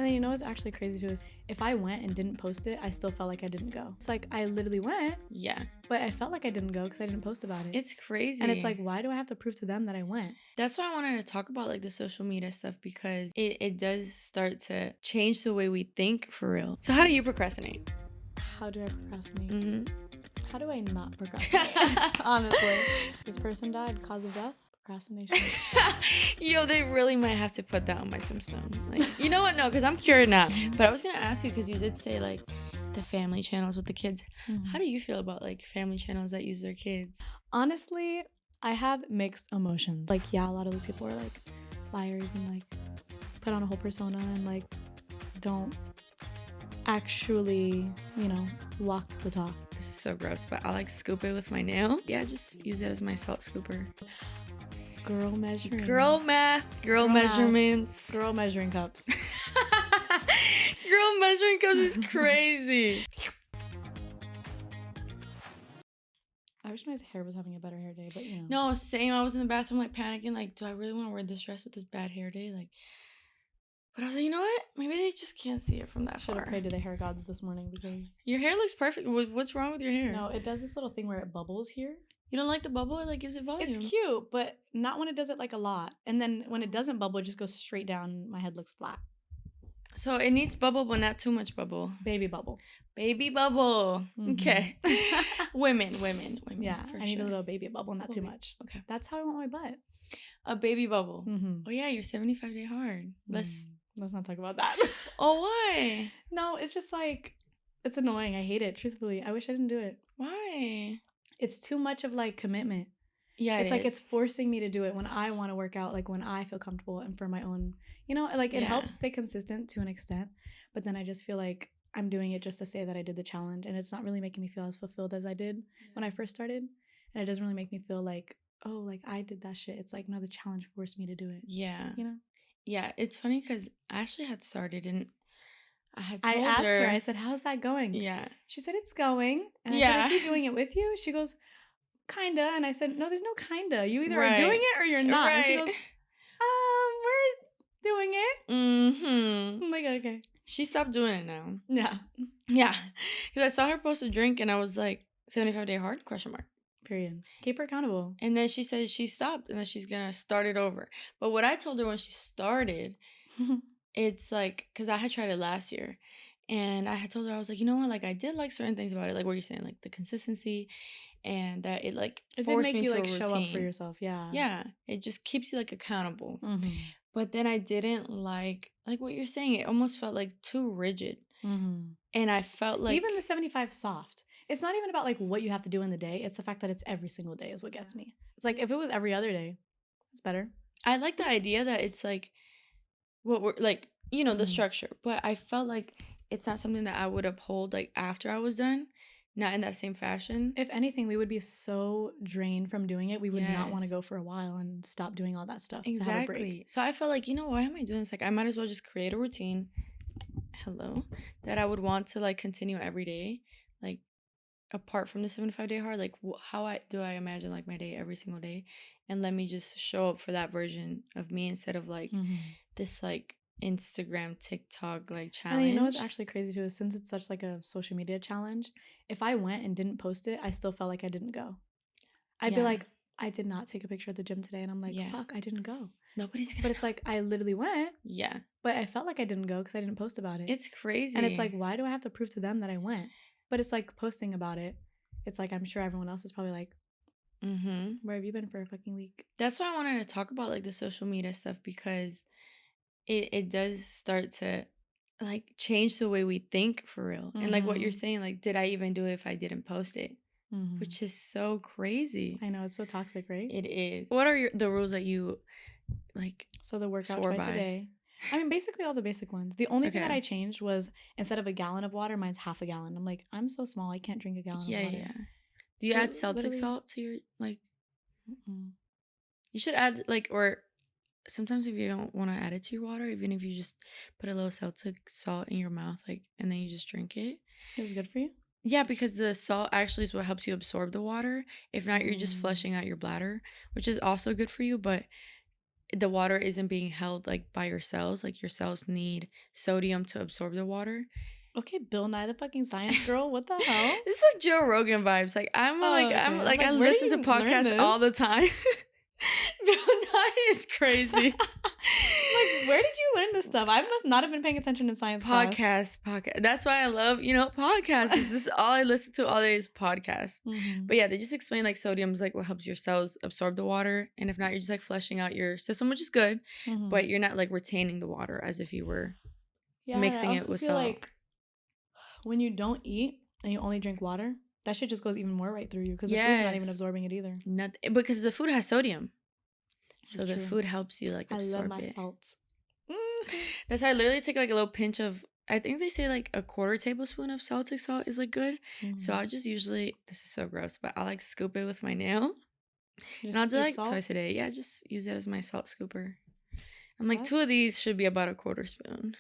then you know what's actually crazy too is if I went and didn't post it, I still felt like I didn't go. It's like I literally went, Yeah. but I felt like I didn't go because I didn't post about it. It's crazy. And it's like, why do I have to prove to them that I went? That's why I wanted to talk about like the social media stuff, because it does start to change the way we think for real. So how do you procrastinate? How do I procrastinate? Mm-hmm. How do I not procrastinate? Honestly. This person died, cause of death? Procrastination. Yo, they really might have to put that on my tombstone. Like, you know what? No, because I'm cured now. But I was gonna ask you, because you did say like the family channels with the kids. How do you feel about like family channels that use their kids? Honestly, I have mixed emotions. Like, yeah, a lot of those people are like liars and like put on a whole persona and like don't actually, walk the talk. This is so gross, but I like scoop it with my nail. Yeah, just use it as my salt scooper. Girl measuring. Girl math. Girl measurements. Girl measuring cups. Girl measuring cups is crazy. I wish my hair was having a better hair day, but No, same. I was in the bathroom like panicking, like, do I really want to wear this dress with this bad hair day? Like, but I was like, you know what? Maybe they just can't see it from that far. Should have prayed to the hair gods this morning because your hair looks perfect. What's wrong with your hair? No, it does this little thing where it bubbles here. You don't like the bubble? It like gives it volume. It's cute, but not when it does it like a lot. And then when it doesn't bubble, it just goes straight down. My head looks flat. So it needs bubble, but not too much bubble. Baby bubble. Baby bubble. Mm-hmm. Okay. Women. Yeah, I need a little baby bubble, not too much. Okay. That's how I want my butt. A baby bubble. Mm-hmm. Oh yeah, you're 75-day hard. Let's not talk about that. Oh, why? No, it's just like, it's annoying. I hate it, truthfully. I wish I didn't do it. Why? It's too much of like commitment. Yeah, it's like it's forcing me to do it when I want to work out, like when I feel comfortable and for my own, like it helps stay consistent to an extent, but then I just feel like I'm doing it just to say that I did the challenge, and it's not really making me feel as fulfilled as I did when I first started, and it doesn't really make me feel like, oh, like I did that shit. It's like, no, the challenge forced me to do it. Yeah. Yeah, it's funny because Ashley had started and I asked her, I said, how's that going? Yeah. She said, it's going. And I said, is he doing it with you? She goes, kinda. And I said, no, there's no kinda. You either are doing it or you're not. And she goes, we're doing it. Mm-hmm. I'm like, okay. She stopped doing it now. Yeah. Yeah. Because I saw her post a drink and I was like, 75-day hard? ? Period. Keep her accountable. And then she said she stopped and that she's going to start it over. But what I told her when she started, it's like, because I had tried it last year. And I had told her, I was like, you know what? Like, I did like certain things about it. Like what you're saying, like the consistency and that it like forced me to like show up for yourself. Yeah. Yeah. It just keeps you like accountable. Mm-hmm. But then I didn't like what you're saying. It almost felt like too rigid. Mm-hmm. And I felt like even the 75 soft. It's not even about like what you have to do in the day. It's the fact that it's every single day is what gets me. It's like if it was every other day, it's better. I like the idea that it's like what we're like, the structure. But I felt like it's not something that I would uphold like after I was done. Not in that same fashion. If anything, we would be so drained from doing it. We would not want to go for a while and stop doing all that stuff. Exactly. To have a break. So I felt like, why am I doing this? Like, I might as well just create a routine. That I would want to like continue every day. Like, apart from the 75-day hard, like how do I imagine like my day every single day? And let me just show up for that version of me instead of like this like Instagram, TikTok like challenge. And what's actually crazy too is since it's such like a social media challenge, if I went and didn't post it, I still felt like I didn't go. I'd be like, I did not take a picture at the gym today, and I'm like, fuck, I didn't go. Nobody's gonna. But it's like I literally went. Yeah. But I felt like I didn't go because I didn't post about it. It's crazy. And it's like, why do I have to prove to them that I went? But it's like posting about it. It's like I'm sure everyone else is probably like, where have you been for a fucking week? That's why I wanted to talk about like the social media stuff, because it does start to like change the way we think for real. And like what you're saying, like, did I even do it if I didn't post it? Which is so crazy. I know, it's so toxic, right? It is. What are the rules that you like? So the workout twice a day. I mean, basically all the basic ones. The only thing that I changed was instead of a gallon of water, mine's half a gallon. I'm like, I'm so small, I can't drink a gallon of water. Yeah. Do you add Celtic salt to your like? You should add like, or sometimes if you don't want to add it to your water, even if you just put a little Celtic salt in your mouth, like, and then you just drink it. Is it good for you? Yeah, because the salt actually is what helps you absorb the water. If not, you're just flushing out your bladder, which is also good for you. But the water isn't being held like by your cells. Like your cells need sodium to absorb the water. Okay, Bill Nye the fucking science girl. What the hell? This is like Joe Rogan vibes. Like I where do listen to you learn podcasts this? all the time. Bill Nye is crazy. Like, where did you learn this stuff? I must not have been paying attention in science class. Podcast. That's why I love, podcasts. Because this is all I listen to all day is podcasts. Mm-hmm. But yeah, they just explain like sodium is like what helps your cells absorb the water. And if not, you're just like flushing out your system, which is good. Mm-hmm. But you're not like retaining the water as if you were mixing it with feel salt. like when you don't eat and you only drink water, that shit just goes even more right through you because the food's not even absorbing it either. Nothing, because the food has sodium. So That's the true. food helps you like absorb it. I love my salts. That's how I literally take like a little pinch of, I think they say like a quarter tablespoon of Celtic salt is like good. Mm-hmm. So I'll just usually, this is so gross, but I'll like scoop it with my nail. And I'll do like salt? Twice a day. Yeah, just use it as my salt scooper. I'm like, 2 of these should be about a quarter spoon.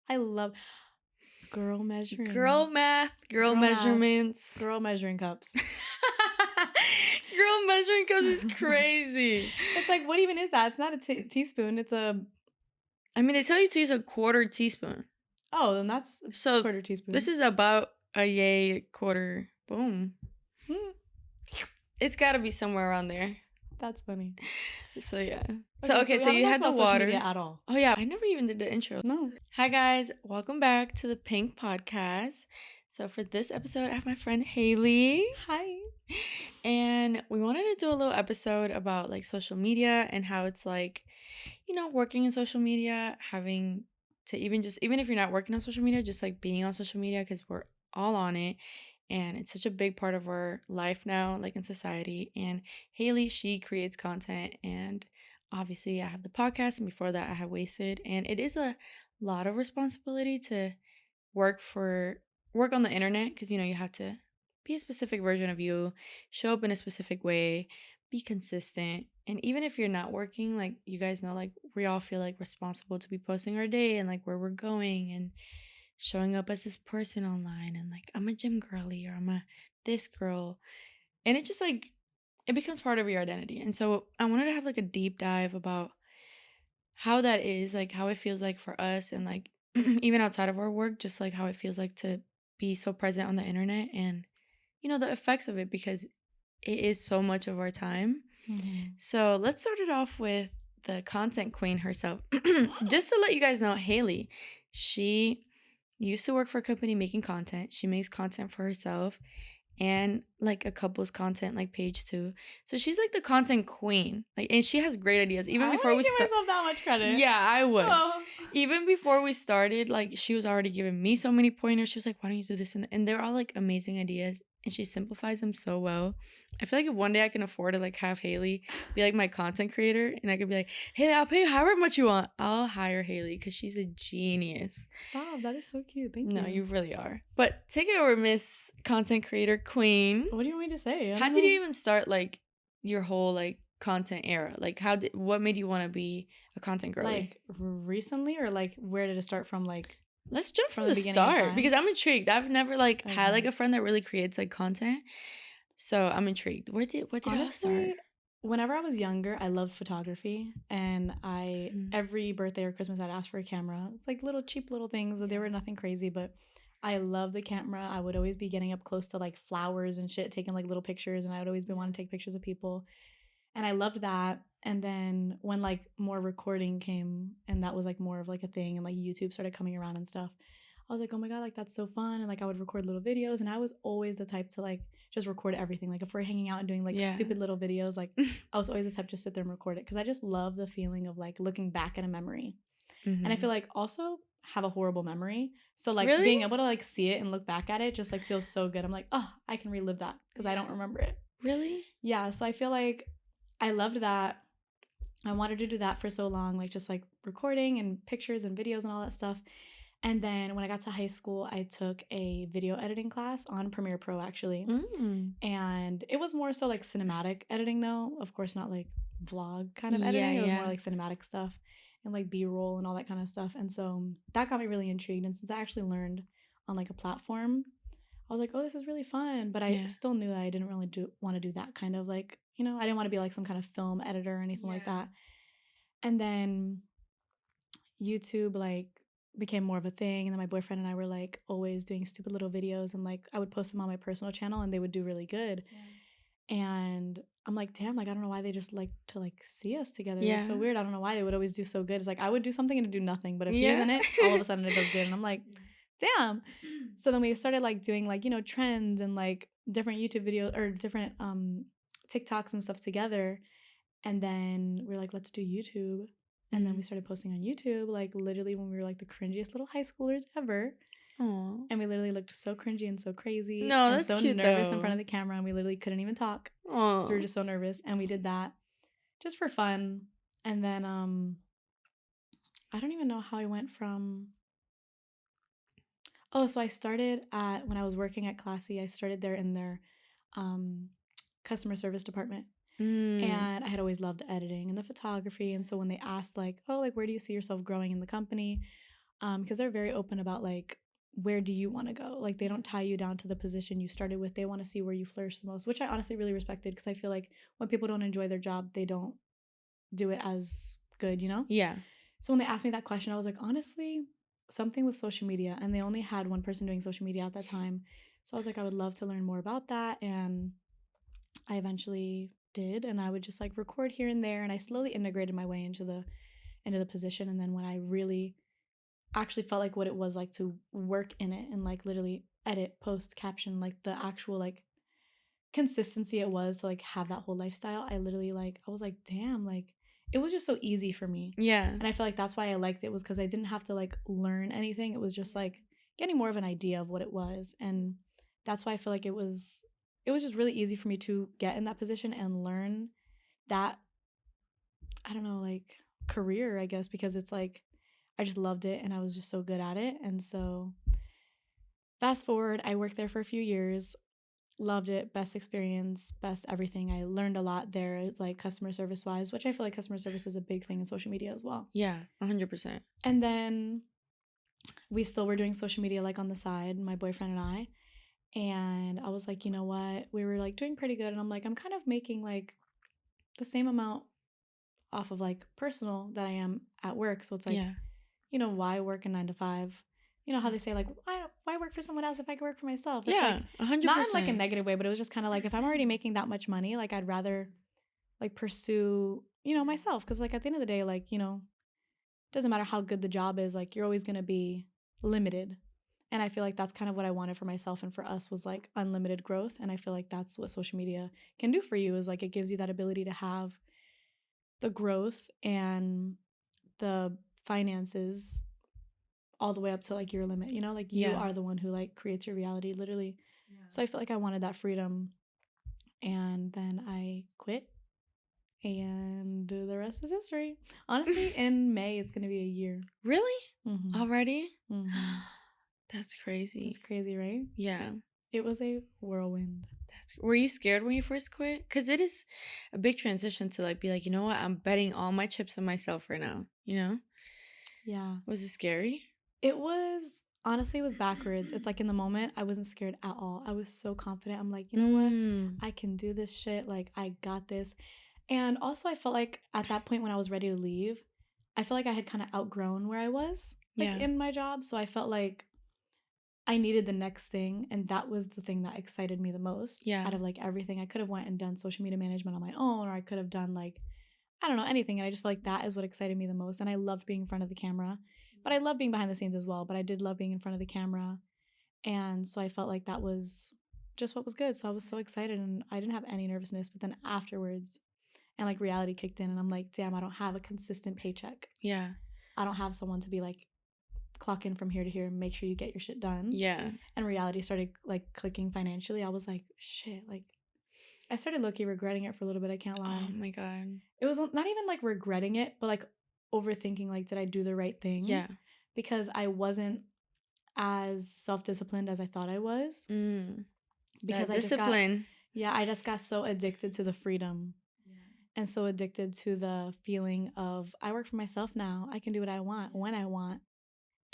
I love girl measuring. Girl math, girl measurements. Girl measuring cups. Girl measuring cups is crazy. It's like, what even is that? It's not a teaspoon. It's a... I mean, they tell you to use a quarter teaspoon. Oh, then that's a quarter teaspoon. This is about a yay quarter. Boom. It's got to be somewhere around there. That's funny. So yeah. So you had the water. At all. Oh yeah, I never even did the intro. No. Hi guys, welcome back to the Pink Podcast. So for this episode, I have my friend Haley. Hi. And we wanted to do a little episode about like social media and how it's like, working in social media, having to even if you're not working on social media, just like being on social media because we're all on it. And it's such a big part of our life now, like in society. And Haley, she creates content. And obviously I have the podcast. And before that, I have Wasted. And it is a lot of responsibility to work on the internet. Because, you have to be a specific version of you, show up in a specific way, be consistent. And even if you're not working, like you guys know, like we all feel like responsible to be posting our day and like where we're going and showing up as this person online and like I'm a gym girly or I'm a this girl, and it just like it becomes part of your identity. And so I wanted to have like a deep dive about how that is, like how it feels like for us, and like even outside of our work, just like how it feels like to be so present on the internet and the effects of it, because it is so much of our time. Mm-hmm. So let's start it off with the content queen herself. Just to let you guys know, Haley, she used to work for a company making content. She makes content for herself and like a couple's content like page too. So she's like the content queen. Like, and she has great ideas. Even before we give myself that much credit. Yeah, I would. Oh. Even before we started, like she was already giving me so many pointers. She was like, "Why don't you do this?" And they're all like amazing ideas. And she simplifies them so well. I feel like if one day I can afford to like have Haley be like my content creator, and I could be like, "Haley, I'll pay you however much you want." I'll hire Haley because she's a genius. Stop, that is so cute. Thank you. No, you really are. But take it over, Miss Content Creator Queen. What do you want me to say? How did you even start like your whole like content era? Like what made you want to be a content girly? Like recently, or like where did it start from? Like, let's jump from the start, because I'm intrigued. I've never like had like a friend that really creates like content, so I'm intrigued. What did it all start? Whenever I was younger, I loved photography, and every birthday or Christmas I'd ask for a camera. It's like little cheap little things. They were nothing crazy, but I love the camera. I would always be getting up close to like flowers and shit, taking like little pictures, and I would always be wanting to take pictures of people. And I loved that. And then when like more recording came, and that was like more of like a thing, and like YouTube started coming around and stuff, I was like, oh my God, like that's so fun. And like I would record little videos, and I was always the type to like just record everything. Like if we're hanging out and doing like stupid little videos, like I was always the type to sit there and record it, because I just love the feeling of like looking back at a memory. Mm-hmm. And I feel like also have a horrible memory, so like being able to like see it and look back at it just like feels so good. I'm like, oh, I can relive that because I don't remember it. Really? Yeah. So I feel like I loved that. I wanted to do that for so long, like just like recording and pictures and videos and all that stuff. And then when I got to high school, I took a video editing class on Premiere Pro, actually. And it was more so like cinematic editing, though. Of course, not like vlog kind of editing. It was more like cinematic stuff and like B-roll and all that kind of stuff. And so that got me really intrigued. And since I actually learned on like a platform, I was like, oh, this is really fun. But I still knew that I didn't really want to do that kind of like, you know, I didn't want to be like some kind of film editor or anything like that. And then YouTube like became more of a thing, and then my boyfriend and I were like always doing stupid little videos, and like I would post them on my personal channel and they would do really good. And I'm like, damn, like I don't know why they just like to like see us together. It's so weird. I don't know why they would always do so good. It's like I would do something and it'd do nothing, but if he's in it, all of a sudden it does good. And I'm like, damn. So then we started like doing like, you know, trends and like different YouTube videos or different TikToks and stuff together. And then we're like, let's do YouTube. And then we started posting on YouTube, like literally when we were like the cringiest little high schoolers ever. Aww. And we literally looked so cringy and so crazy. No, and that's so cute, nervous though. in front of the camera, and we literally couldn't even talk. Aww. So we were just so nervous, and we did that just for fun. And then I don't even know how I went from. Oh, so I started when I was working at Classy. I started there in their customer service department. And I had always loved the editing and the photography. And so when they asked like, oh, like, where do you see yourself growing in the company? Because they're very open about like, where do you want to go? Like, they don't tie you down to the position you started with. They want to see where you flourish the most, which I honestly really respected, because I feel like when people don't enjoy their job, they don't do it as good, you know? Yeah. So when they asked me that question, I was like, honestly, something with social media. And they only had one person doing social media at that time. So I was like, I would love to learn more about that. And I eventually did, and I would just like record here and there, and I slowly integrated my way into the position. And then when I really actually felt like what it was like to work in it and like literally edit, post, caption, like the actual like consistency it was to like have that whole lifestyle, I literally like I was like, damn, like it was just so easy for me. Yeah. And I feel like that's why I liked it, was because I didn't have to like learn anything. It was just like getting more of an idea of what it was. And that's why I feel like it was just really easy for me to get in that position and learn that, I don't know, like career, I guess, because it's like I just loved it and I was just so good at it. And so fast forward, I worked there for a few years, loved it, best experience, best everything. I learned a lot there, like customer service wise, which I feel like customer service is a big thing in social media as well. Yeah, 100%. And then we still were doing social media like on the side, my boyfriend and I. And I was like, you know what? We were like doing pretty good. And I'm like, I'm kind of making like the same amount off of like personal that I am at work. So it's like, you know, why work a 9 to 5? You know how they say like, why work for someone else if I could work for myself? It's like 100%. Not in like a negative way, but it was just kind of like, if I'm already making that much money, like I'd rather like pursue, you know, myself. Because like at the end of the day, like, you know, it doesn't matter how good the job is, like you're always going to be limited. And I feel like that's kind of what I wanted for myself and for us, was like unlimited growth. And I feel like that's what social media can do for you, is like it gives you that ability to have the growth and the finances all the way up to like your limit, you know, like you are the one who like creates your reality, literally. So I felt like I wanted that freedom, and then I quit, and the rest is history. Honestly, in May it's gonna be a year. Really? Already? That's crazy. It's crazy, right? Yeah. It was a whirlwind. Were you scared when you first quit? Because it is a big transition to like be like, you know what, I'm betting all my chips on myself right now, you know? Yeah. Was it scary? It was, honestly, it was backwards. It's like in the moment, I wasn't scared at all. I was so confident. I'm like, you know what? I can do this shit. Like, I got this. And also, I felt like at that point when I was ready to leave, I felt like I had kind of outgrown where I was, like in my job. So I felt like I needed the next thing, and that was the thing that excited me the most. Out of like everything, I could have went and done social media management on my own, or I could have done like, I don't know, anything. And I just feel like that is what excited me the most. And I loved being in front of the camera, but I love being behind the scenes as well. But I did love being in front of the camera, and so I felt like that was just what was good. So I was so excited, and I didn't have any nervousness. But then afterwards, and like reality kicked in, and I'm like, damn, I don't have a consistent paycheck. Yeah. I don't have someone to be like, clock in from here to here and make sure you get your shit done. Yeah. And reality started like clicking financially. I was like, shit, like I started low-key regretting it for a little bit, I can't lie. Oh my God. It was not even like regretting it, but like overthinking, like, did I do the right thing? Yeah. Because I wasn't as self-disciplined as I thought I was. Because I just got so addicted to the freedom. And so addicted to the feeling of, I work for myself now. I can do what I want when I want.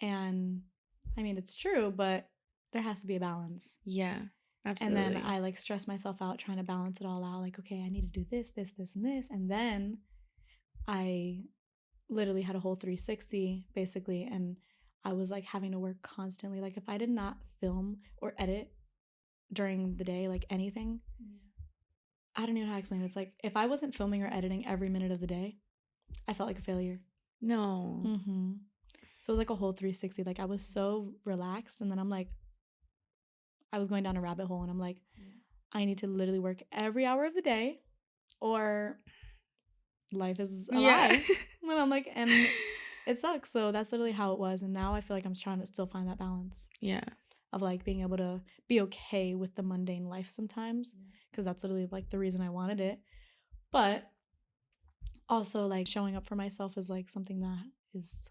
And I mean, it's true, but there has to be a balance. Yeah. Absolutely. And then I like stress myself out trying to balance it all out. Like, okay, I need to do this, this, this, and this. And then I literally had a whole 360 basically. And I was like having to work constantly. Like, if I did not film or edit during the day, like anything, I don't even know how to explain it. It's like if I wasn't filming or editing every minute of the day, I felt like a failure. No. Mm-hmm. So it was like a whole 360. Like I was so relaxed. And then I'm like, I was going down a rabbit hole and I'm like, I need to literally work every hour of the day or life is a lie. And I'm like, and it sucks. So that's literally how it was. And now I feel like I'm trying to still find that balance. Yeah. Of like being able to be okay with the mundane life sometimes. Because that's literally like the reason I wanted it. But also like showing up for myself is like something that is,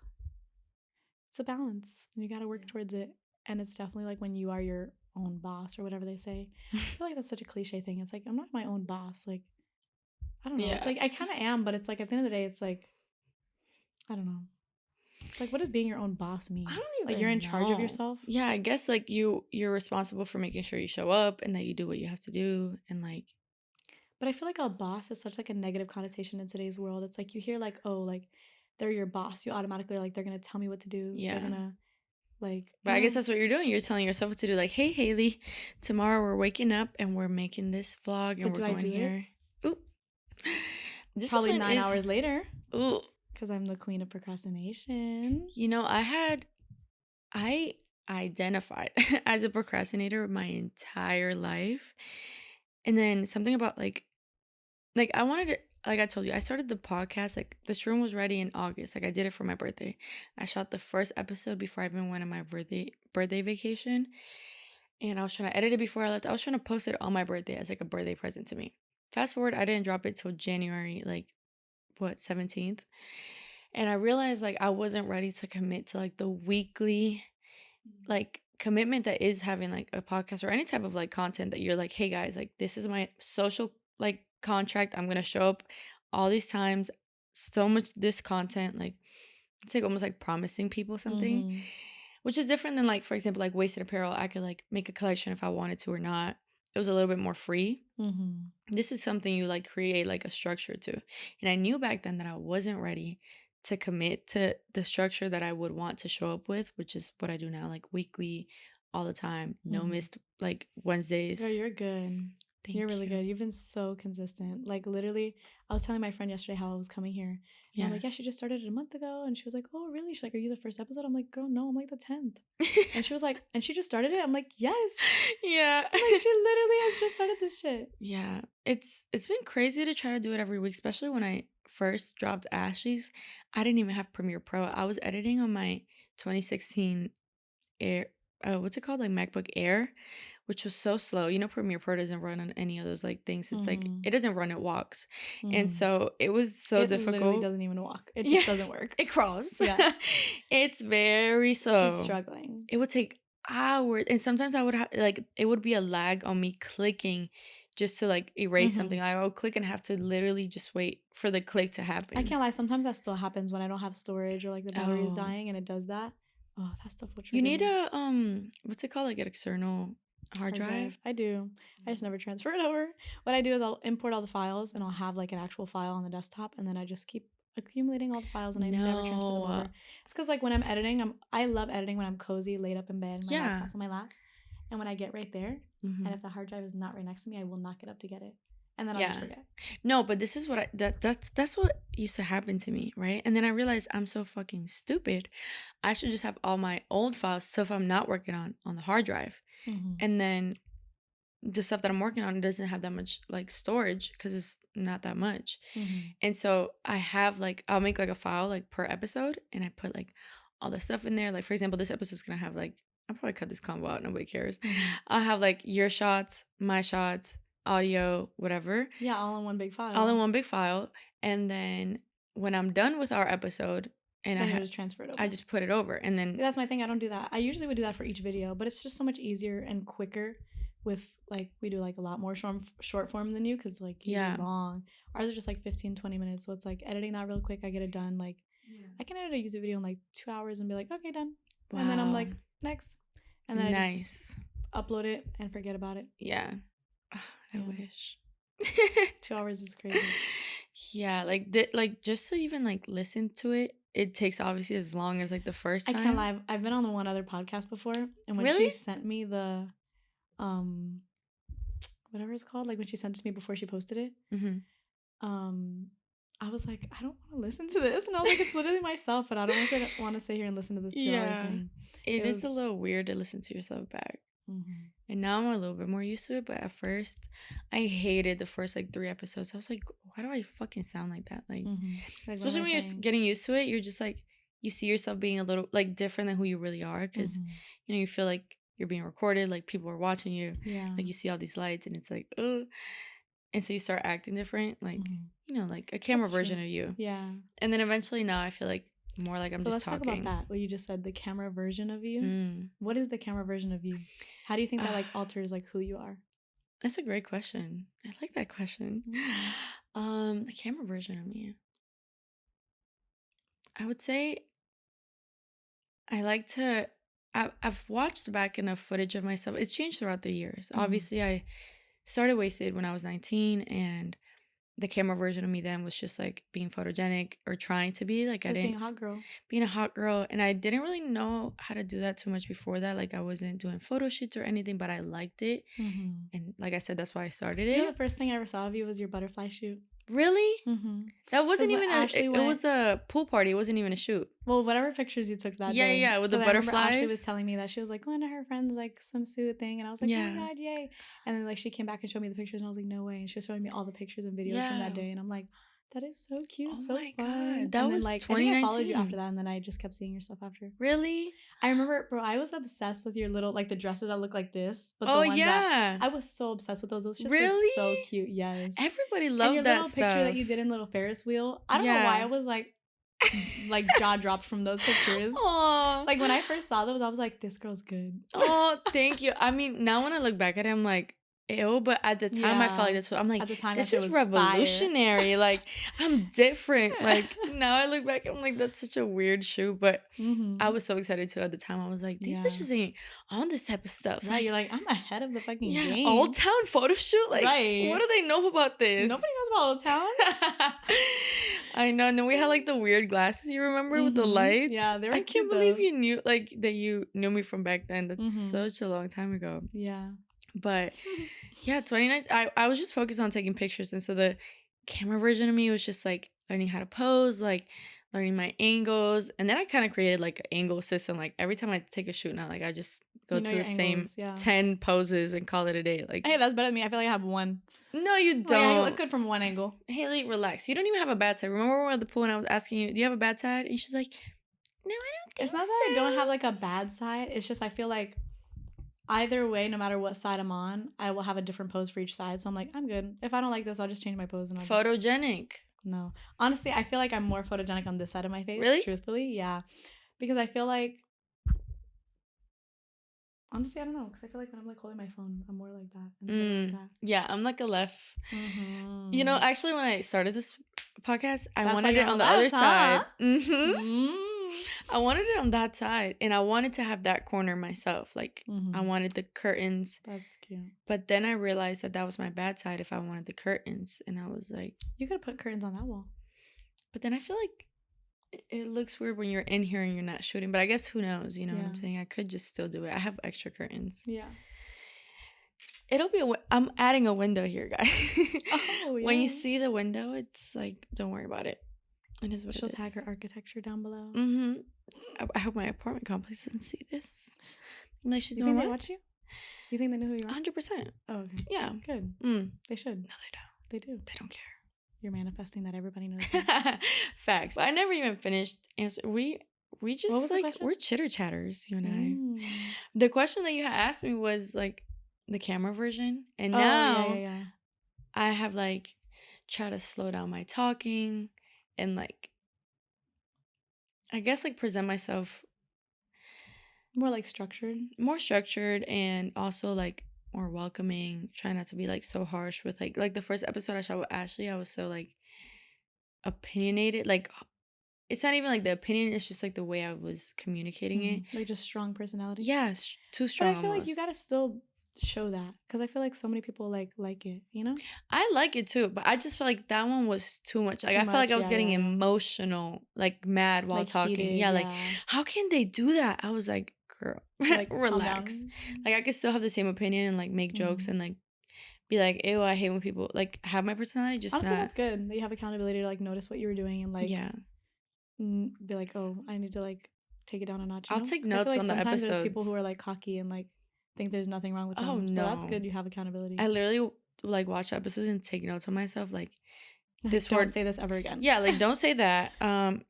it's a balance and you got to work towards it. And it's definitely like when you are your own boss or whatever they say. I feel like that's such a cliche thing. It's like, I'm not my own boss. Like, I don't know. Yeah. It's like, I kind of am, but it's like at the end of the day, it's like, I don't know. It's like, what does being your own boss mean? I don't even like you're in charge of yourself? Yeah, I guess like you're responsible for making sure you show up and that you do what you have to do and like. But I feel like a boss is such like a negative connotation in today's world. It's like you hear like, oh, like they're your boss. You automatically are like, they're going to tell me what to do. Yeah. They're going to like. But I guess that's what you're doing. You're telling yourself what to do. Like, hey, Haley, tomorrow we're waking up and we're making this vlog and we're going here. Ooh. Probably 9 hours later. Ooh. Because I'm the queen of procrastination. You know, I identified as a procrastinator my entire life. And then something about like I wanted to, like I told you, I started the podcast, like this room was ready in August. Like I did it for my birthday. I shot the first episode before I even went on my birthday vacation. And I was trying to edit it before I left. I was trying to post it on my birthday as like a birthday present to me. Fast forward, I didn't drop it till January, like 17th. And I realized like I wasn't ready to commit to like the weekly like commitment that is having like a podcast or any type of like content that you're like, hey guys, like this is my social like contract. I'm gonna show up all these times, so much this content, like it's like almost like promising people something, which is different than like, for example, like Wasted Apparel. I could like make a collection if I wanted to or not. It was a little bit more free. This is something you like create like a structure to. And I knew back then that I wasn't ready to commit to the structure that I would want to show up with, which is what I do now, like weekly, all the time, no missed like Wednesdays. Girl, you're good. You're really good. You've been so consistent. Like literally, I was telling my friend yesterday how I was coming here. And I'm like, yeah, she just started it a month ago. And she was like, oh, really? She's like, are you the first episode? I'm like, girl, no, I'm like the 10th. And she was like, and she just started it? I'm like, yes. Yeah. I'm like, she literally has just started this shit. Yeah. It's been crazy to try to do it every week, especially when I first dropped Ashley's. I didn't even have Premiere Pro. I was editing on my 2016 Air, what's it called? Like MacBook Air, which was so slow. You know, Premiere Pro doesn't run on any of those like things. It's like it doesn't run, it walks. And so it was so difficult. It literally doesn't even walk. It just doesn't work. It crawls. Yeah. It's very slow. She's struggling. It would take hours. And sometimes I would have like, it would be a lag on me clicking just to like erase something. Like I would click and have to literally just wait for the click to happen. I can't lie. Sometimes that still happens when I don't have storage or like the battery is dying and it does that. Oh, that stuff will trigger me. You need a what's it called? Like an external hard drive? I do. I just never transfer it over. What I do is I'll import all the files and I'll have like an actual file on the desktop and then I just keep accumulating all the files and I never transfer them over. It's because like when I'm editing, I love editing when I'm cozy, laid up in bed, my laptop's on my lap. And when I get right there, and if the hard drive is not right next to me, I will not get up to get it. And then I'll just forget. No, but this is what that's what used to happen to me, right? And then I realized I'm so fucking stupid. I should just have all my old files, stuff I'm not working on the hard drive. And then the stuff that I'm working on, it doesn't have that much like storage because it's not that much. And so I have like, I'll make like a file like per episode and I put like all the stuff in there. Like for example, this episode's gonna have like, I'll probably cut this combo out, nobody cares. I'll have like your shots, my shots, audio, whatever. Yeah, all in one big file. All in one big file. And then when I'm done with our episode, and then I just transfer it over. I just put it over, and then that's my thing. I don't do that. I usually would do that for each video, but it's just so much easier and quicker. With like we do like a lot more short form than you, because like you're long. Ours are just like 15-20 minutes, so it's like editing that real quick. I get it done. Like I can edit a YouTube video in like 2 hours and be like, okay, done. Wow. And then I'm like, next. And then upload it and forget about it. Yeah. I Yeah. wish. 2 hours is crazy. Yeah, like just to even like listen to it, it takes obviously as long as like the first I time. can't lie. I've been on one other podcast before, and when Really? she sent me the, whatever it's called, like when she sent it to me before she posted it, I was like, I don't want to listen to this, and I was like, it's literally myself, but I don't want to sit here and listen to this 2 hour thing. It is a little weird to listen to yourself back. And now I'm a little bit more used to it, but at first I hated the first like 3 episodes. I was like, why do I fucking sound like that? Like, especially when you're getting used to it, you're just like, you see yourself being a little like different than who you really are, because you know, you feel like you're being recorded, like people are watching you. Like you see all these lights and it's like, oh, and so you start acting different, like you know, like a camera version of you. And then eventually now I feel like more like I'm just talking. So let's talk about that. What you just said, the camera version of you. What is the camera version of you? How do you think that like alters like who you are? That's a great question. I like that question. The camera version of me, I would say I like to. I've watched back enough footage of myself. It's changed throughout the years. Obviously, I started Wasted when I was 19, and the camera version of me then was just like being photogenic or trying to be like, I didn't being a hot girl, and I didn't really know how to do that too much before that. Like I wasn't doing photo shoots or anything, but I liked it, and like I said, that's why I started it. You know, the first thing I ever saw of you was your butterfly shoot. Really? That wasn't even it was a pool party. It wasn't even a shoot. Well, whatever pictures you took that day. Yeah, with the butterflies. Ashley was telling me that she was like going to her friend's like swimsuit thing, and I was like, oh my god, yay! And then like she came back and showed me the pictures, and I was like, no way! And she was showing me all the pictures and videos from that day, and I'm like, that is so cute, so fun. God. That was like 2019. I think I followed you after that, and then I just kept seeing your stuff after. Really? I remember, bro. I was obsessed with your little like the dresses that look like this, but the ones that I was so obsessed with those. Those just were so cute. Yes, everybody loved and that little stuff. Picture that you did in little Ferris wheel. I don't know why I was like jaw dropped from those pictures. Aww. Like when I first saw those, I was like, this girl's good. Oh, thank you. I mean, now when I look back at it, I'm like, ew, but at the time I felt like that's what I'm like, at the time, this is revolutionary. Like I'm different. Like now I look back, I'm like, that's such a weird shoot, but I was so excited too at the time. I was like, these bitches ain't on this type of stuff. Right, you're like, I'm ahead of the fucking game. Old Town photo shoot. Like, what do they know about this? Nobody knows about Old Town. I know. And then we had like the weird glasses, you remember, with the lights? Yeah, they were. I can't believe you knew like that you knew me from back then. That's such a long time ago. Yeah. But yeah, 29, I was just focused on taking pictures. And so the camera version of me was just like learning how to pose, like learning my angles. And then I kind of created like an angle system. Like every time I take a shoot now, like I just go to the same 10 poses and call it a day. Like, hey, that's better than me. I feel like I have one. No, you don't. Like, I look good from one angle. Haley, relax. You don't even have a bad side. Remember we were at the pool and I was asking you, do you have a bad side? And she's like, no, I don't think so. It's not that I don't have like a bad side. It's just I feel like either way, no matter what side I'm on, I will have a different pose for each side. So I'm like, I'm good. If I don't like this, I'll just change my pose. And I'll photogenic. No. Honestly, I feel like I'm more photogenic on this side of my face. Really? Truthfully, yeah. Because I feel like... Honestly, I don't know. Because I feel like when I'm like holding my phone, I'm more like that. Like that. Yeah, I'm like a left. You know, actually, when I started this podcast, I wanted it on the other side. I wanted it on that side, and I wanted to have that corner myself. Like, I wanted the curtains. That's cute. But then I realized that was my bad side if I wanted the curtains, and I was like... You could have put curtains on that wall. But then I feel like it looks weird when you're in here and you're not shooting. But I guess who knows, you know what I'm saying? I could just still do it. I have extra curtains. Yeah. It'll be I'm adding a window here, guys. Oh, yeah. When you see the window, it's like, don't worry about it. It is what She'll it is. tag her architecture down below. I hope my apartment complex doesn't see this. I'm like, she's doing think what? They watch you? You think they know who you are? 100%. Oh, okay. Yeah. Good. They should. No, they don't. They do. They don't care. You're manifesting that everybody knows. Facts. But I never even finished answering. We just like, we're chitter chatters, you and I. The question that you had asked me was like the camera version. And now I have like try to slow down my talking and like, I guess like present myself more like structured. More structured, and also like more welcoming. Try not to be like so harsh with like the first episode I shot with Ashley, I was so like opinionated. Like it's not even like the opinion, it's just like the way I was communicating it. Like just strong personality. Yeah, too strong. But I feel like you gotta still show that, because I feel like so many people like it, you know. I like it too, but I just feel like that one was too much. Like Too I felt like much, I was yeah, getting yeah, yeah. emotional, like mad while Like talking. heated, Yeah, like yeah. how can they do that? I was like, girl, Like calm relax. down. Like I could still have the same opinion and like make jokes Mhm. and like be like, ew, I hate when people like have my personality, just Honestly, not. that's good that you have accountability to like notice what you were doing and like Yeah, be like, oh, I need to like take it down a notch, you I'll know? take Because I feel notes like on the sometimes there's people who episodes. are like cocky and like think there's nothing wrong with Oh them. So that's no, good. You have accountability. I literally like watch the episodes and take notes on myself. Like Like, this don't word, say this ever again. yeah, like don't say that.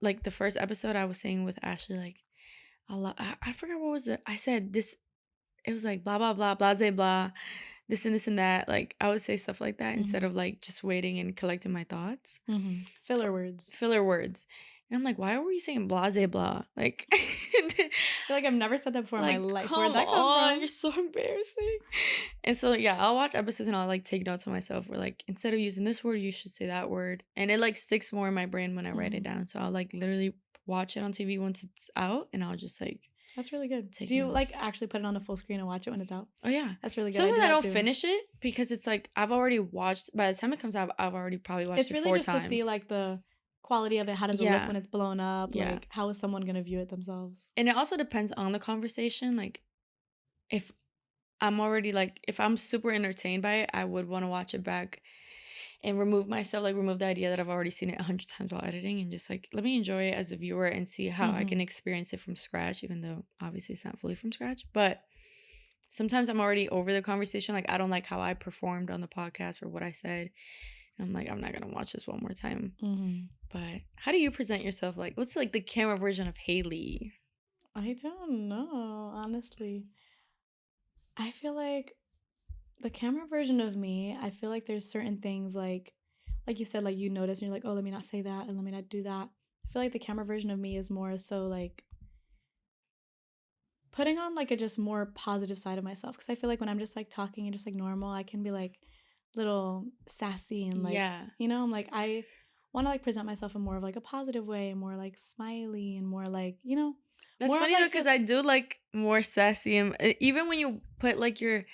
Like the first episode I was saying with Ashley, like a lot. I forgot what was it. I said this. It was like blah blah blah blase blah, this and that. Like I would say stuff like that instead of like just waiting and collecting my thoughts. Filler words. Filler words. And I'm like, why were you saying blase blah? Like, I feel like I've never said that before in my like, life. Where'd come that come on, from? you're so embarrassing. And so yeah, I'll watch episodes and I'll like take notes on myself where like instead of using this word, you should say that word. And it like sticks more in my brain when I write it down. So I'll like literally watch it on TV once it's out and I'll just like That's really good. take Do you notes. like actually put it on the full screen and watch it when it's out? Oh yeah, That's really good. Sometimes I that don't too. finish it because it's like I've already watched. By the time it comes out, I've already probably watched It's it really 4 just times. to see like the quality of it. How does it look Yeah. when it's blown up? Yeah. Like how is someone gonna view it themselves? And it also depends on the conversation. Like if I'm already like if I'm super entertained by it, I would want to watch it back and remove myself, like remove the idea that I've already seen it 100 times while editing and just like let me enjoy it as a viewer and see how I can experience it from scratch, even though obviously it's not fully from scratch. But sometimes I'm already over the conversation. Like I don't like how I performed on the podcast or what I said. And I'm like, I'm not gonna watch this one more time. But how do you present yourself? Like, what's like the camera version of Haley? I don't know, honestly. I feel like the camera version of me, I feel like there's certain things like you said, like you notice and you're like, oh, let me not say that and let me not do that. I feel like the camera version of me is more so like putting on like a just more positive side of myself, because I feel like when I'm just like talking and just like normal, I can be like little sassy and like you know, I'm like I want to like present myself in more of like a positive way, more like smiley and more like, you know. That's funny though, because I do like more sassy and even when you put like your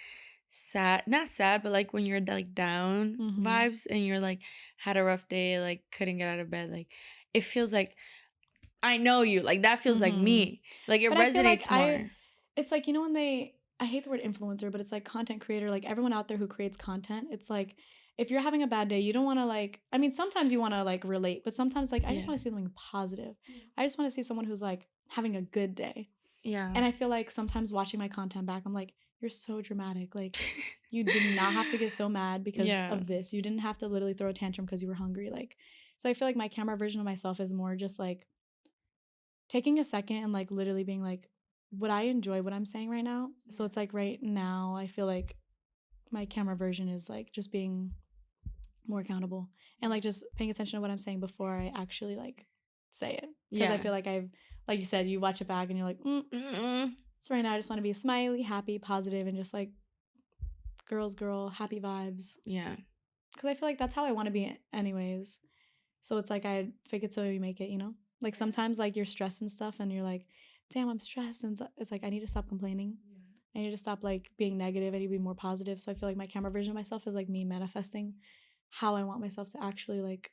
sad, not sad, but like when you're like down vibes and you're like had a rough day, like couldn't get out of bed, like it feels like I know you, like that feels like me, like it resonates more. It's like, you know, when I hate the word influencer, but it's like content creator, like everyone out there who creates content. It's like if you're having a bad day, you don't want to like, I mean, sometimes you want to like relate, but sometimes like I just want to see something positive. I just want to see someone who's like having a good day. Yeah. And I feel like sometimes watching my content back, I'm like, you're so dramatic. Like you did not have to get so mad because of this. You didn't have to literally throw a tantrum because you were hungry. Like, so I feel like my camera version of myself is more just like taking a second and like literally being like, would I enjoy what I'm saying right now? So it's like right now, I feel like my camera version is like just being more accountable and like just paying attention to what I'm saying before I actually like say it. Because I feel like like you said, you watch it back and you're like, so right now I just want to be smiley, happy, positive, and just like girl, happy vibes. Yeah. Because I feel like that's how I want to be anyways. So it's like I fake it till you make it, you know? Like sometimes like you're stressed and stuff and you're like, damn, I'm stressed. And it's like I need to stop complaining. I need to stop like being negative. I need to be more positive. So I feel like my camera version of myself is like me manifesting how I want myself to actually like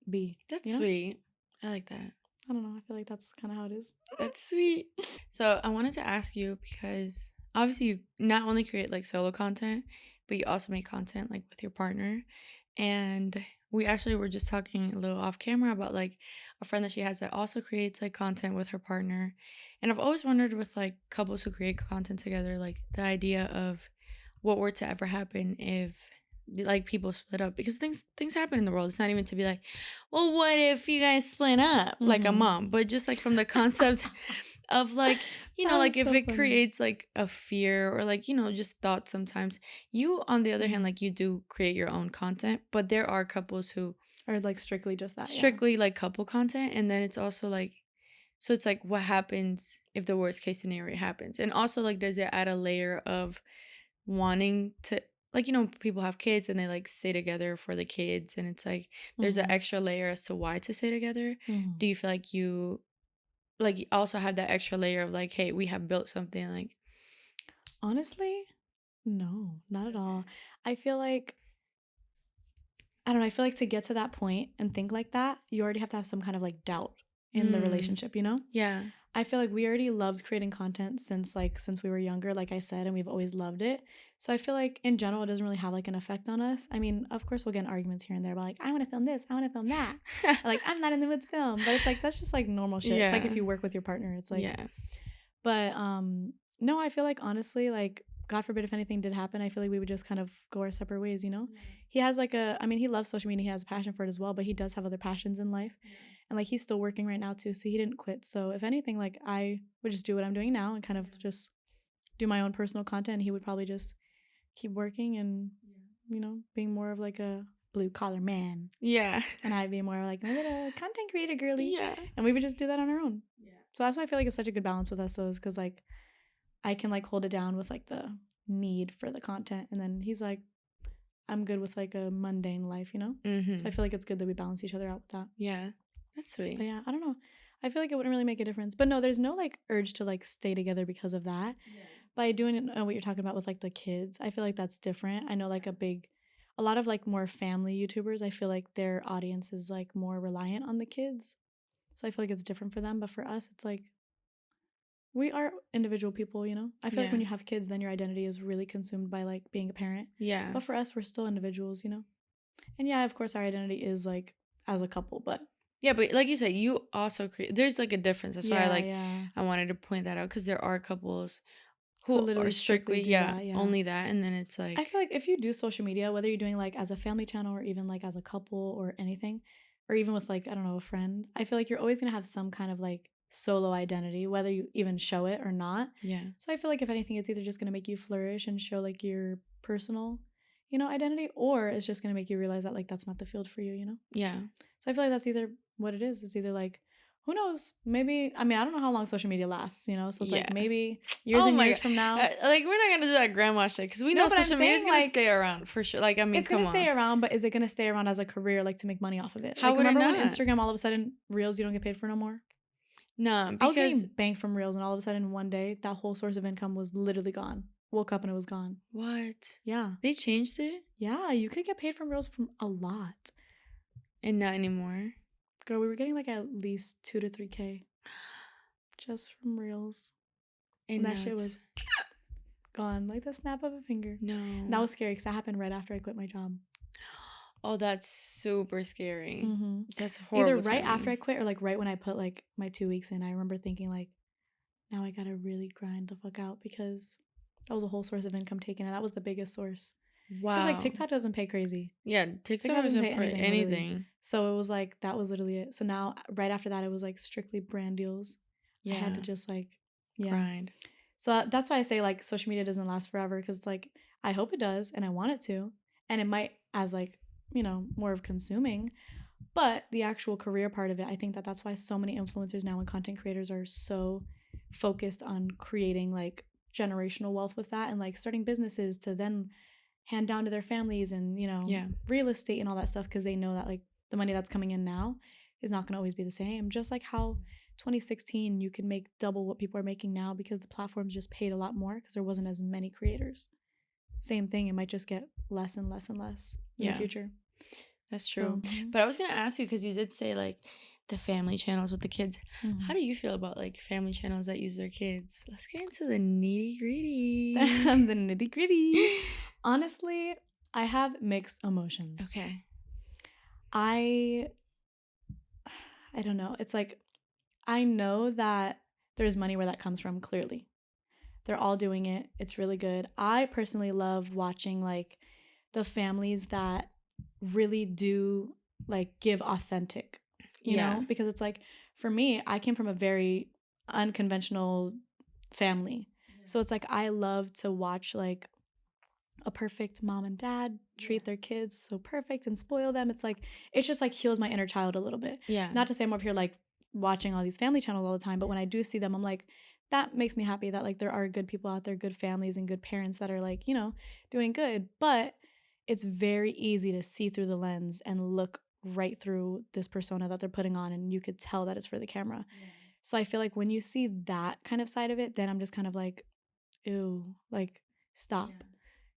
be. That's sweet. I like that. I don't know. I feel like that's kind of how it is. That's sweet. So I wanted to ask you because obviously you not only create like solo content, but you also make content like with your partner. And we actually were just talking a little off camera about like a friend that she has that also creates like content with her partner. And I've always wondered with like couples who create content together, like the idea of what were to ever happen if like people split up, because things happen in the world. It's not even to be like, well, what if you guys split up like a mom, but just like from the concept of like, you know, like if so it funny. Creates like a fear or like, you know, just thoughts sometimes. You on the other hand, like you do create your own content, but there are couples who are like strictly just that, strictly like couple content. And then it's also like, so it's like what happens if the worst case scenario happens, and also like does it add a layer of wanting to like, people have kids and they like stay together for the kids, and it's like there's an Mm-hmm. extra layer as to why to stay together. Mm-hmm. Do you feel like you also have that extra layer of like, hey, we have built something, like? Honestly, no, not at all. I feel like I don't know. I feel like to get to that point and think like that, you already have to have some kind of like doubt in the relationship, you know? Yeah. I feel like we already loved creating content since we were younger, like I said, and we've always loved it. So I feel like in general it doesn't really have like an effect on us. I mean, of course we'll get in arguments here and there about like, I want to film this, I want to film that. Or, like, I'm not in the mood to film. But it's like that's just like normal shit. It's like Yeah. if you work with your partner, it's like Yeah. but no, I feel like honestly, like God forbid if anything did happen, I feel like we would just kind of go our separate ways, you know? He has like I mean, he loves social media, he has a passion for it as well, but he does have other passions in life. And like he's still working right now too, so he didn't quit. So if anything, like I would just do what I'm doing now and kind of just do my own personal content. He would probably just keep working and being more of like a blue collar man. Yeah. And I'd be more like a little content creator girly. Yeah. And we would just do that on our own. Yeah. So that's why I feel like it's such a good balance with us, though, is because like I can like hold it down with like the need for the content, and then he's like, I'm good with like a mundane life, you know. So I feel like it's good that we balance each other out with that. Yeah, that's sweet. But yeah, I don't know. I feel like it wouldn't really make a difference. But no, there's no like urge to like stay together because of that. Yeah. By doing what you're talking about with like the kids, I feel like that's different. I know like a lot of like more family YouTubers, I feel like their audience is like more reliant on the kids. So I feel like it's different for them. But for us, it's like we are individual people, you know? I feel like when you have kids, then your identity is really consumed by like being a parent. Yeah. But for us, we're still individuals, you know? And yeah, of course, our identity is like as a couple, but yeah, but like you said, you also create. There's like a difference. That's why yeah. I wanted to point that out, because there are couples who literally are strictly do that, yeah. only that, and then it's like I feel like if you do social media, whether you're doing like as a family channel or even like as a couple or anything, or even with like I don't know a friend, I feel like you're always gonna have some kind of like solo identity, whether you even show it or not. Yeah. So I feel like if anything, it's either just gonna make you flourish and show like your personal, identity, or it's just gonna make you realize that like that's not the field for you, you know? Yeah. So I feel like that's either what it is. It's either like who knows? Maybe I mean I don't know how long social media lasts, you know. So it's like maybe years and years from now. Like we're not gonna do that grandma shit, because we know social media is gonna stay around for sure. Like I mean, it's gonna stay around, but is it gonna stay around as a career, like to make money off of it? How like would remember it not? when Instagram all of a sudden Reels you don't get paid for no more? No, I was getting banked from Reels, and all of a sudden one day that whole source of income was literally gone. Woke up and it was gone. What? Yeah. They changed it? Yeah, you could get paid from Reels from a lot. And not anymore. Girl, we were getting like at least 2 to 3K just from Reels. And that shit was gone like the snap of a finger. No. And that was scary because that happened right after I quit my job. Oh, that's super scary. Mm-hmm. That's horrible. Either right after I quit or like right when I put like my 2 weeks in. I remember thinking like, now I gotta really grind the fuck out, because that was a whole source of income taken, and that was the biggest source. Wow. Because like TikTok doesn't pay crazy. Yeah, TikTok doesn't pay anything. So it was like that was literally it. So now right after that it was like strictly brand deals. Yeah. I had to just like grind. So that's why I say like social media doesn't last forever, because it's like I hope it does and I want it to, and it might as like more of consuming, but the actual career part of it, I think that's why so many influencers now and content creators are so focused on creating like generational wealth with that, and like starting businesses to then hand down to their families, and real estate and all that stuff, because they know that like the money that's coming in now is not going to always be the same. Just like how 2016 you could make double what people are making now because the platforms just paid a lot more because there wasn't as many creators. Same thing, it might just get less and less and less in the future. That's true. So, but I was gonna ask you, because you did say like the family channels with the kids. Mm-hmm. How do you feel about like family channels that use their kids? Let's get into the nitty gritty. The nitty gritty. Honestly, I have mixed emotions. Okay. I don't know. It's like I know that there's money where that comes from, clearly. They're all doing it. It's really good. I personally love watching like the families that really do like give authentic, you know, because it's like for me, I came from a very unconventional family. So it's like I love to watch like a perfect mom and dad treat their kids so perfect and spoil them. It's like it just like heals my inner child a little bit. Yeah. Not to say I'm over here like watching all these family channels all the time, but when I do see them, I'm like, that makes me happy that like there are good people out there, good families and good parents that are like, you know, doing good. But it's very easy to see through the lens and look right through this persona that they're putting on, and you could tell that it's for the camera. Yeah. So I feel like when you see that kind of side of it, then I'm just kind of like, ew, like stop.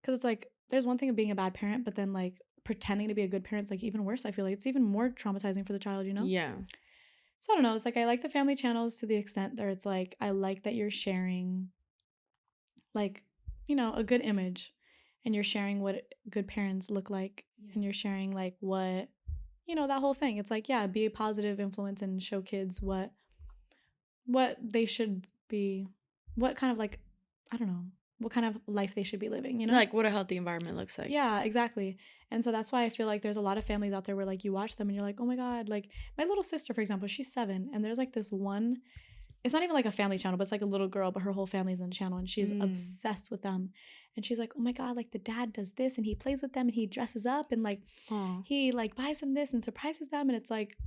Because it's like there's one thing of being a bad parent, but then like pretending to be a good parent's like even worse. I feel like it's even more traumatizing for the child, you know? Yeah. So I don't know. It's like I like the family channels to the extent that it's like I like that you're sharing like, you know, a good image, and you're sharing what good parents look like, and you're sharing like what, you know, that whole thing. It's like, yeah, be a positive influence and show kids what they should be, what kind of like, I don't know, what kind of life they should be living, you know? Like what a healthy environment looks like. Yeah, exactly. And so that's why I feel like there's a lot of families out there where like you watch them and you're like, oh my God, like my little sister, for example, she's 7, and there's like this one, it's not even like a family channel, but it's like a little girl, but her whole family's in the channel and she's obsessed with them. And she's like, oh my God, like the dad does this and he plays with them and he dresses up and like he like buys them this and surprises them. And it's like,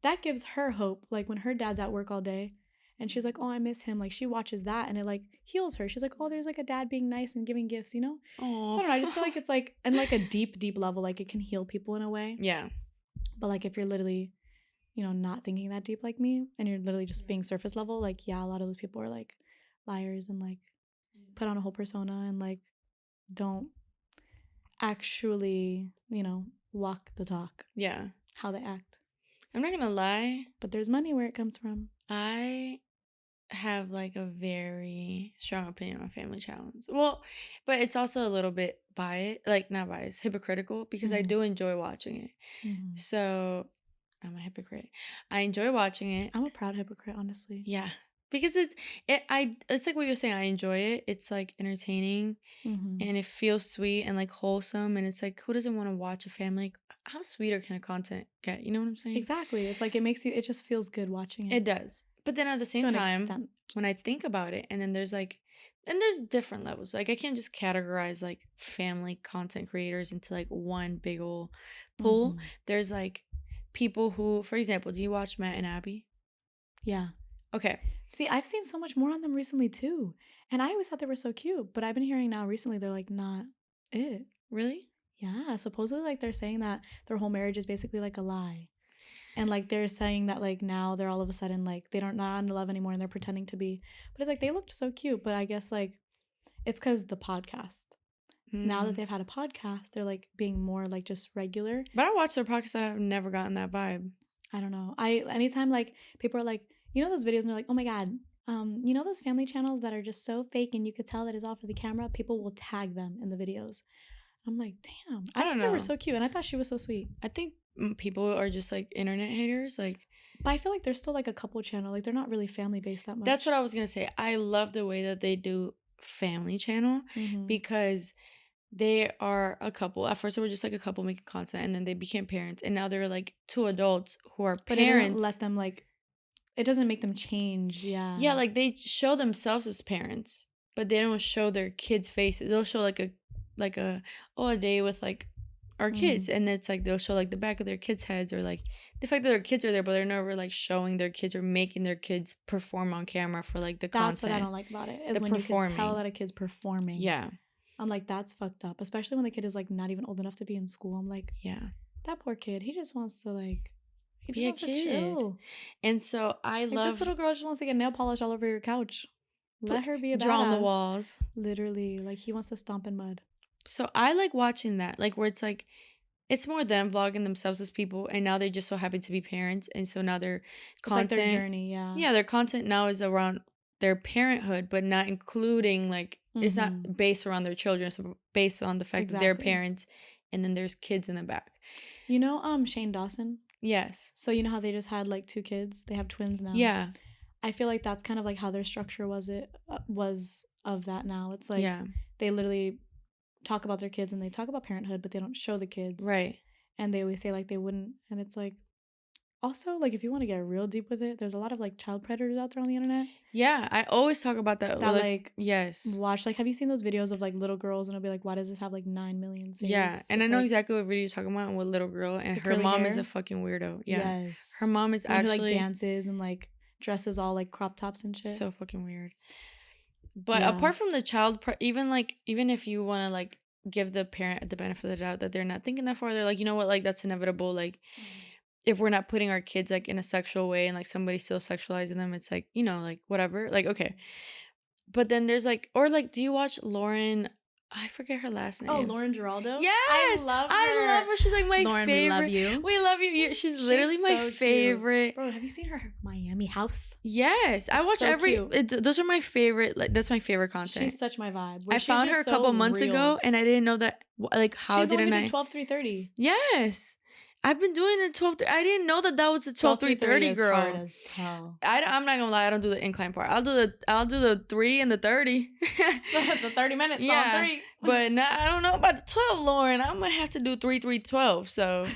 that gives her hope. Like when her dad's at work all day and she's like, oh, I miss him. Like she watches that and it like heals her. She's like, oh, there's like a dad being nice and giving gifts, you know? Aww. So I don't know. I just feel like it's like, and like a deep, deep level, like it can heal people in a way. Yeah. But like if you're literally, you know, not thinking that deep like me and you're literally just being surface level, like, yeah, a lot of those people are like liars and like put on a whole persona and like don't actually, you know, walk the talk. Yeah. How they act. I'm not gonna lie, but there's money where it comes from. I have like a very strong opinion on family challenge. Well, but it's also a little bit biased, like not biased, hypocritical, because I do enjoy watching it. So I'm a hypocrite. I enjoy watching it. I'm a proud hypocrite, honestly. Yeah. Because it's like what you're saying. I enjoy it. It's like entertaining and it feels sweet and like wholesome. And it's like, who doesn't want to watch a family? How sweeter can a content get? You know what I'm saying? Exactly. It's like it just feels good watching it. It does. But then at the same time, when I think about it, and then there's different levels. Like I can't just categorize like family content creators into like one big old pool. There's like people who, for example, do you watch Matt and Abby? Yeah. Okay. See, I've seen so much more on them recently too. And I always thought they were so cute, but I've been hearing now recently they're like not it. Really? Yeah. Supposedly like they're saying that their whole marriage is basically like a lie. And like they're saying that like now they're all of a sudden like they don't not in love anymore and they're pretending to be. But it's like they looked so cute, but I guess like it's because the podcast. Now that they've had a podcast, they're like being more like just regular. But I watched their podcast and I've never gotten that vibe. I don't know. Anytime like people are like, you know those videos and they're like, oh my God, you know those family channels that are just so fake and you could tell that it's all for the camera? People will tag them in the videos. I'm like, damn. I don't know. They were so cute and I thought she was so sweet. I think people are just like internet haters. Like, but I feel like there's still like a couple channel. Like they're not really family based that much. That's what I was going to say. I love the way that they do family channel because they are a couple. At first, they were just like a couple making content, and then they became parents, and now they're like 2 adults who are parents. But it doesn't let them like. It doesn't make them change. Yeah. Yeah, like they show themselves as parents, but they don't show their kids' faces. They'll show like a day with like our kids, and it's like they'll show like the back of their kids' heads or like the fact that their kids are there, but they're never like showing their kids or making their kids perform on camera for like the content. That's what I don't like about it is when you can tell that a kid's performing. Yeah. I'm like, that's fucked up, especially when the kid is like not even old enough to be in school. I'm like, yeah, that poor kid. He just wants to like, he be just a wants kid. to chill. And so I like, love this little girl just wants to get nail polish all over your couch. Let her be a draw badass. on the walls. Literally, like he wants to stomp in mud. So I like watching that, like where it's like, it's more them vlogging themselves as people, and now they just so happen to be parents, and so now their content, like their journey, yeah, their content now is around their parenthood, but not including like it's not based around their children, so based on the fact that they're parents, and then there's kids in the back. You know, Shane Dawson. Yes. So you know how they just had like 2 kids? They have twins now. Yeah. I feel like that's kind of like how their structure was of that now. It's like they literally talk about their kids and they talk about parenthood, but they don't show the kids. Right. And they always say like they wouldn't. And it's like, also, like if you want to get real deep with it, there's a lot of like child predators out there on the internet. Yeah, I always talk about that. That like yes. Watch, like, have you seen those videos of like little girls and it'll be like, why does this have like 9 million saves? Yeah, and it's I know like, exactly what video you're talking about and what little girl, and her mom is a fucking weirdo. Yeah. Yes. Her mom is actually who, like dances and like dresses all like crop tops and shit. So fucking weird. But apart from the child, even if you want to like give the parent the benefit of the doubt that they're not thinking that far, they're like, you know what, like that's inevitable. Like if we're not putting our kids like in a sexual way and like somebody's still sexualizing them, it's like, you know, like whatever. Like, okay. But then there's like, or like, do you watch Lauren? I forget her last name. Oh, Lauren Giraldo? Yes! I love her. She's like my Lauren, favorite. we love you. We love you. She's literally my so favorite. Cute. Bro, have you seen her Miami house? Yes. I watch so those are my favorite. Like, that's my favorite content. She's such my vibe. I found her a couple months ago and I didn't know that. Like, how didn't I? She's the one who did 12-3-30. Yes. I've been doing it 12. I didn't know that was a 12-3-30 girl. Hard as hell. I'm not gonna lie. I don't do the incline part. I'll do the 3 and the 30. The 30 minutes on 3. But now I don't know about the 12, Lauren. I might have to do 3-3-12. So,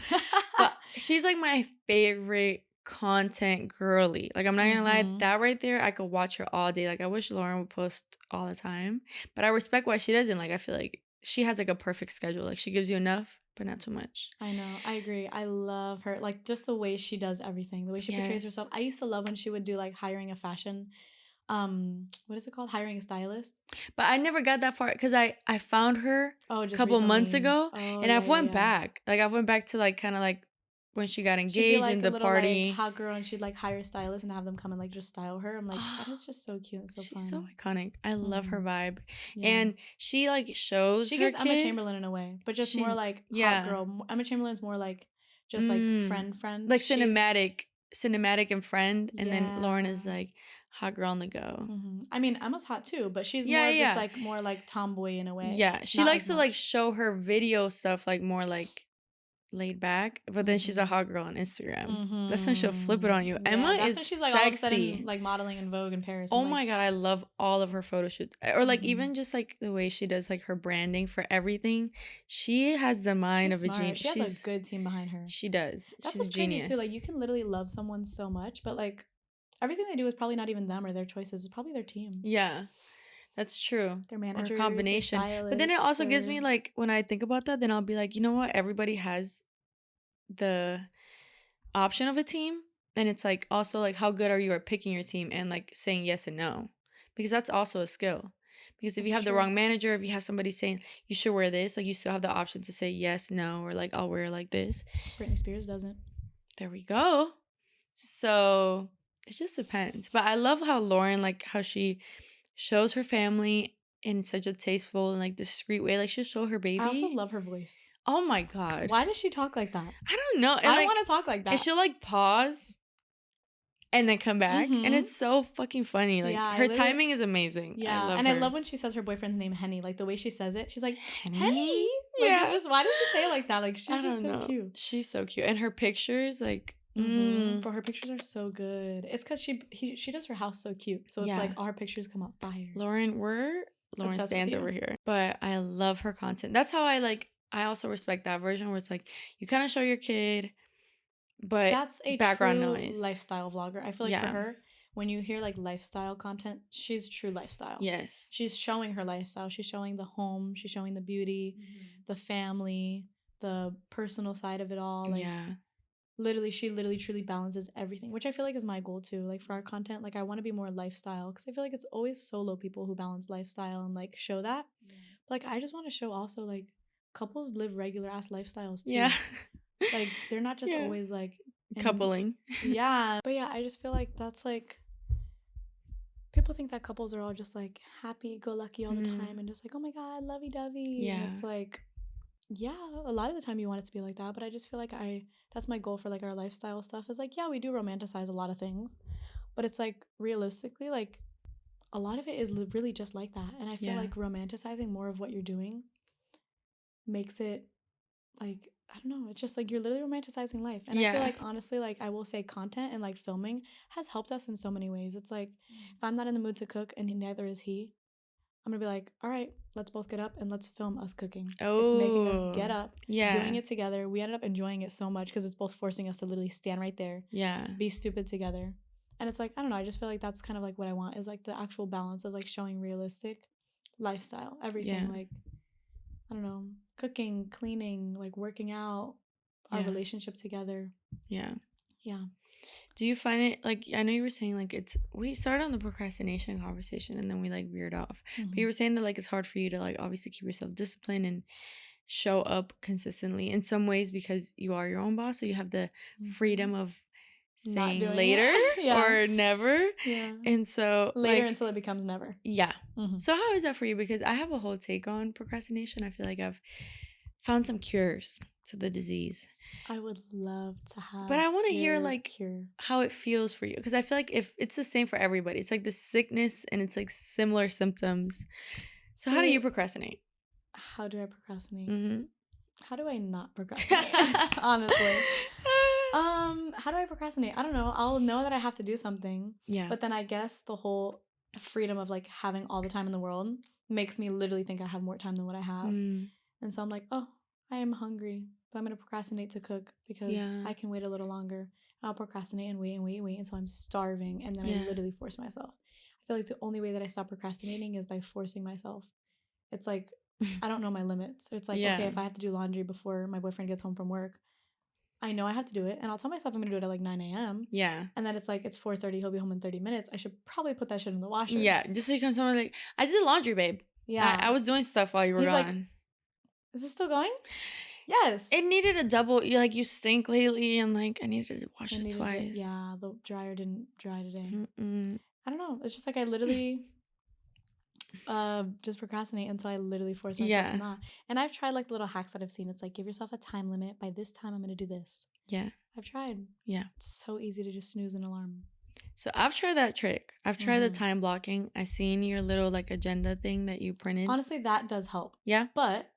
but she's like my favorite content girly. Like, I'm not gonna lie, that right there, I could watch her all day. Like, I wish Lauren would post all the time. But I respect why she doesn't. Like, I feel like she has like a perfect schedule. Like, she gives you enough, but not too much. I know. I agree. I love her. Like, just the way she does everything. The way she portrays herself. I used to love when she would do like hiring a fashion what is it called? Hiring a stylist. But I never got that far because I found her a couple months ago and I've went back. Like, I've went back to like kind of like when she got engaged in the party. Like, hot girl, and she'd like hire a stylist and have them come and like just style her. I'm like, that is just so cute and so She's fun. So iconic. I love her vibe. And she like shows she gives Emma Chamberlain in a way, but just more like hot girl. Emma Chamberlain's more like just like friend. Like cinematic and friend. And then Lauren is like hot girl on the go. I mean, Emma's hot too, but she's just like more like tomboy in a way. Yeah, she likes to like show her video stuff like more like laid back, but then she's a hot girl on Instagram. That's when she'll flip it on you. Emma is when she's like sexy. All of a sudden, like modeling in Vogue in Paris. Oh my god, I love all of her photo shoots, or like even just like the way she does like her branding for everything. She has the mind of a genius. She has a good team behind her. She does. That's what's crazy too. Like, you can literally love someone so much, but like everything they do is probably not even them or their choices. It's probably their team. Yeah. That's true. Their managers, or combination. But then it also gives me like, when I think about that, then I'll be like, you know what? Everybody has the option of a team. And it's like also like, how good are you at picking your team and like saying yes and no? Because that's also a skill. Because if you have the wrong manager, if you have somebody saying you should wear this, like you still have the option to say yes, no, or like I'll wear like this. Britney Spears doesn't. There we go. So it just depends. But I love how Lauren, like how she shows her family in such a tasteful and like discreet way. Like, she'll show her baby. I also love her voice. Oh my god. Why does she talk like that? I don't know. And I want to talk like that. And she'll like pause and then come back. And it's so fucking funny. Like, her timing is amazing. Yeah. I love when she says her boyfriend's name Henny. Like, the way she says it. She's like, Henny? Like, yeah. It's just, why does she say it like that? Like, she's just so cute. She's so cute. And her pictures, like, Bro, her pictures are so good. It's because she does her house so cute. So it's like all her pictures come out fire. Lauren stands over here. But I love her content. That's how I also respect that version where it's like you kind of show your kid, but that's a background noise. Lifestyle vlogger. I feel like for her, when you hear like lifestyle content, she's true lifestyle. Yes. She's showing her lifestyle. She's showing the home. She's showing the beauty, the family, the personal side of it all. Like, she literally truly balances everything, which I feel like is my goal too. Like, for our content, like, I want to be more lifestyle because I feel like it's always solo people who balance lifestyle and like show that. But, like, I just want to show also like couples live regular ass lifestyles too. Yeah. Like, they're not just always like coupling. Yeah. But yeah, I just feel like that's like, people think that couples are all just like happy go lucky all the time and just like, oh my god, lovey dovey. Yeah. And it's like, yeah, a lot of the time you want it to be like that, but I just feel like that's my goal for like our lifestyle stuff is like, yeah, we do romanticize a lot of things, but it's like realistically, like a lot of it is really just like that. And I feel like romanticizing more of what you're doing makes it like, I don't know, it's just like you're literally romanticizing life. And I feel like, honestly, like I will say content and like filming has helped us in so many ways. It's like if I'm not in the mood to cook and neither is he, I'm gonna be like, all right, let's both get up and let's film us cooking. It's making us get up, doing it together. We ended up enjoying it so much because it's both forcing us to literally stand right there, be stupid together. And it's like, I don't know, I just feel like that's kind of like what I want is like the actual balance of like showing realistic lifestyle, everything. Like, I don't know, cooking, cleaning, like working out, our relationship together. Yeah. Do you find it like, I know you were saying like we started on the procrastination conversation and then we like veered off. But you were saying that like it's hard for you to like obviously keep yourself disciplined and show up consistently in some ways because you are your own boss, so you have the freedom of Not saying doing later Yeah. or never. Yeah. And so Later like, until it becomes never. yeah. So how is that for you? Because I have a whole take on procrastination. I feel like I've found some cures to the disease. I would love to have, but I want to hear your like cure. how it feels for you, because I feel like if it's the same for everybody, it's like the sickness and it's like similar symptoms. So how do you procrastinate? How do I procrastinate? Mm-hmm. How do I not procrastinate? Honestly. How do I procrastinate? I don't know. I'll know that I have to do something. Yeah. But then I guess the whole freedom of like having all the time in the world makes me literally think I have more time than what I have. And so I'm like, oh, I am hungry, but I'm going to procrastinate to cook because I can wait a little longer. I'll procrastinate and wait until I'm starving. And then I literally force myself. I feel like the only way that I stop procrastinating is by forcing myself. It's like, I don't know my limits. It's like, okay, if I have to do laundry before my boyfriend gets home from work, I know I have to do it, and I'll tell myself I'm going to do it at like 9 a.m. Yeah. And then it's like, it's 4:30, he'll be home in 30 minutes. I should probably put that shit in the washer. Yeah, just so you come somewhere like, I did laundry, babe. Yeah. I was doing stuff while you were gone. Like, is this still going? Yes. It needed a double, you stink lately, and like, I needed to wash it twice. Yeah, the dryer didn't dry today. I don't know. It's just like I literally just procrastinate until I literally force myself to not. And I've tried like little hacks that I've seen. It's like, give yourself a time limit. By this time, I'm going to do this. Yeah. I've tried. Yeah. It's so easy to just snooze an alarm. So I've tried that trick. I've tried the time blocking. I seen your little like agenda thing that you printed. Honestly, that does help. Yeah. But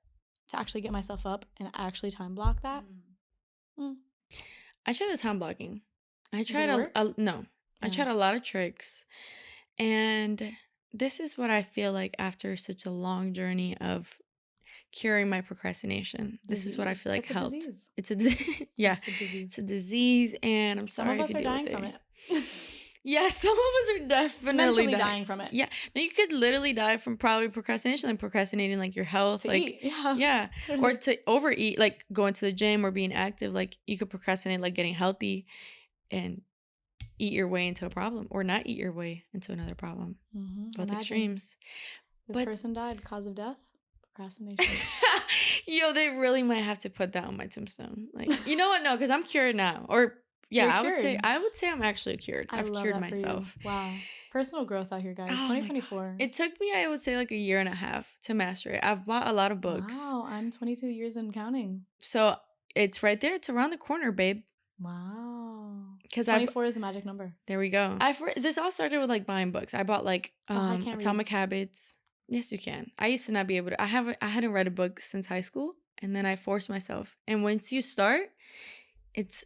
to actually get myself up and actually time block that. I tried the time blocking. I tried I tried a lot of tricks. And this is what I feel like after such a long journey of curing my procrastination. This is what I feel like helped. It's a disease. Yeah. It's a disease. It's a disease, and I'm sorry if you deal with it. Some of us are dying from it. Yeah, some of us are definitely dying from it. Yeah. No, you could literally die from probably procrastination, like procrastinating like your health. To like eat. Yeah. Yeah. Or to overeat, like going to the gym or being active. Like you could procrastinate like getting healthy and eat your way into a problem, or not eat your way into another problem. Both extremes. This person died, cause of death, procrastination. Yo, they really might have to put that on my tombstone. Like, you know what? No, because I'm cured now. Or yeah, I would say I'm actually cured. I've cured myself. Wow. Personal growth out here, guys. 2024. It took me, I would say, like a year and a half to master it. I've bought a lot of books. Wow, I'm 22 years and counting. So it's right there. It's around the corner, babe. Wow. Because 24 is the magic number. There we go. This all started with like buying books. I bought like Atomic Habits. Yes, you can. I used to not be able to. I hadn't read a book since high school, and then I forced myself. And once you start, it's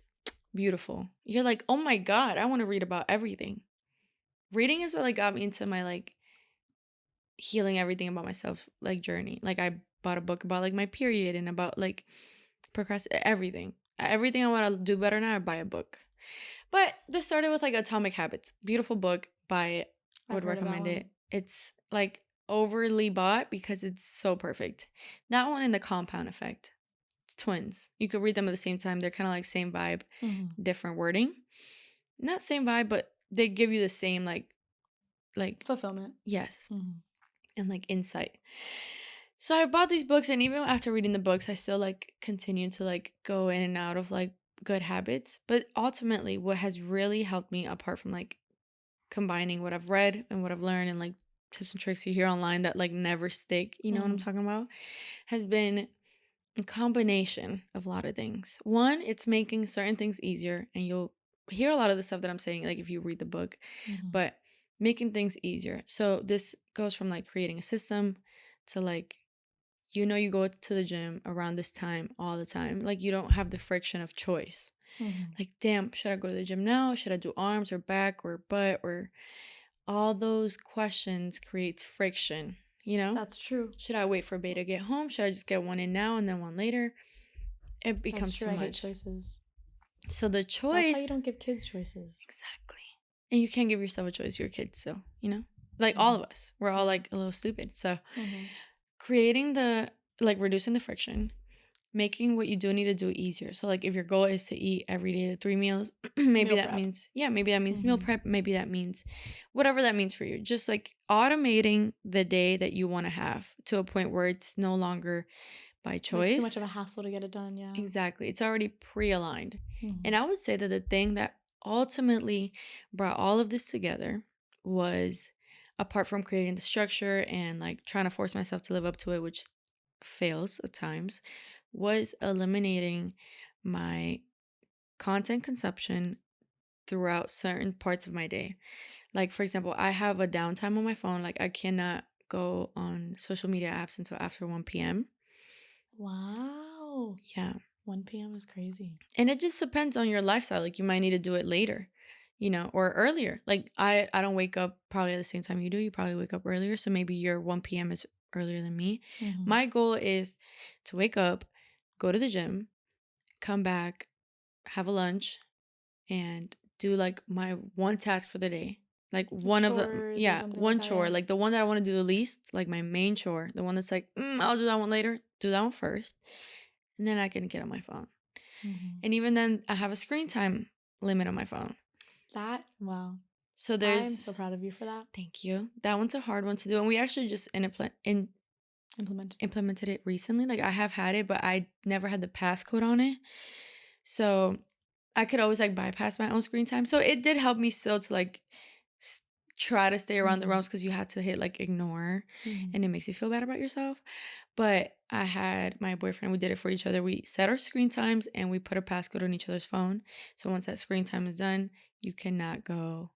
beautiful. You're like, oh my God, I want to read about everything. Reading is what like got me into my like healing everything about myself like journey. Like I bought a book about like my period and about like everything I want to do better now. I buy a book. But this started with like Atomic Habits. Beautiful book. Buy it. I would recommend it. It's like overly bought because it's so perfect. That one and The Compound Effect. It's twins. You could read them at the same time. They're kind of like same vibe, different wording. Not same vibe, but they give you the same like fulfillment. Yes. And like insight. So I bought these books, and even after reading the books, I still like continue to like go in and out of like good habits. But ultimately, what has really helped me, apart from like combining what I've read and what I've learned and like tips and tricks you hear online that like never stick, you know what I'm talking about, has been a combination of a lot of things. One, it's making certain things easier, and you'll hear a lot of the stuff that I'm saying like if you read the book, but making things easier. So this goes from like creating a system to like, you go to the gym around this time all the time. Like you don't have the friction of choice. Like, damn, should I go to the gym now? Should I do arms or back or butt? Or all those questions creates friction, That's true. Should I wait for Bay to get home? Should I just get one in now and then one later? It becomes too much. I hate choices. So the choice. That's why you don't give kids choices. Exactly. And you can't give yourself a choice. You're a kid, so, Like all of us. We're all like a little stupid. So creating reducing the friction, making what you do need to do easier. So like if your goal is to eat every day the 3 meals, maybe Meal that prep. means maybe that means meal Mhm. prep, maybe that means whatever that means for you. Just like automating the day that you want to have to a point where it's no longer by Like too much of choice. a hassle to get it done, yeah. Exactly. It's already pre-aligned. Mhm. And I would say that the thing that ultimately brought all of this together was, apart from creating the structure and like trying to force myself to live up to it, which fails at times, was eliminating my content consumption throughout certain parts of my day. Like, for example, I have a downtime on my phone. Like, I cannot go on social media apps until after 1 p.m. Wow. Yeah. 1 p.m. is crazy. And it just depends on your lifestyle. Like, you might need to do it later, or earlier. Like, I don't wake up probably at the same time you do. You probably wake up earlier. So maybe your 1 p.m. is earlier than me. Mhm. My goal is to wake up, go to the gym, come back, have a lunch, and do like my one task for the day. Like one of the chores or something like one that, chore, yeah. like the one that I want to do the least, like my main chore, the one that's like, I'll do that one later. Do that one first, and then I can get on my phone. Mhm. And even then, I have a screen time limit on my phone. Wow. So I'm so there's, proud of you for that. thank you. That one's a hard one to do, and we actually just implemented it recently. Like I have had it, but I never had the passcode on it, so I could always like bypass my own screen time. So it did help me still to like s- try to stay around the Mhm. realms, because you had to hit like ignore, Mhm. and it makes you feel bad about yourself. But I had my boyfriend, we did it for each other. We set our screen times and we put a passcode on each other's phone. So once that screen time is done, you cannot go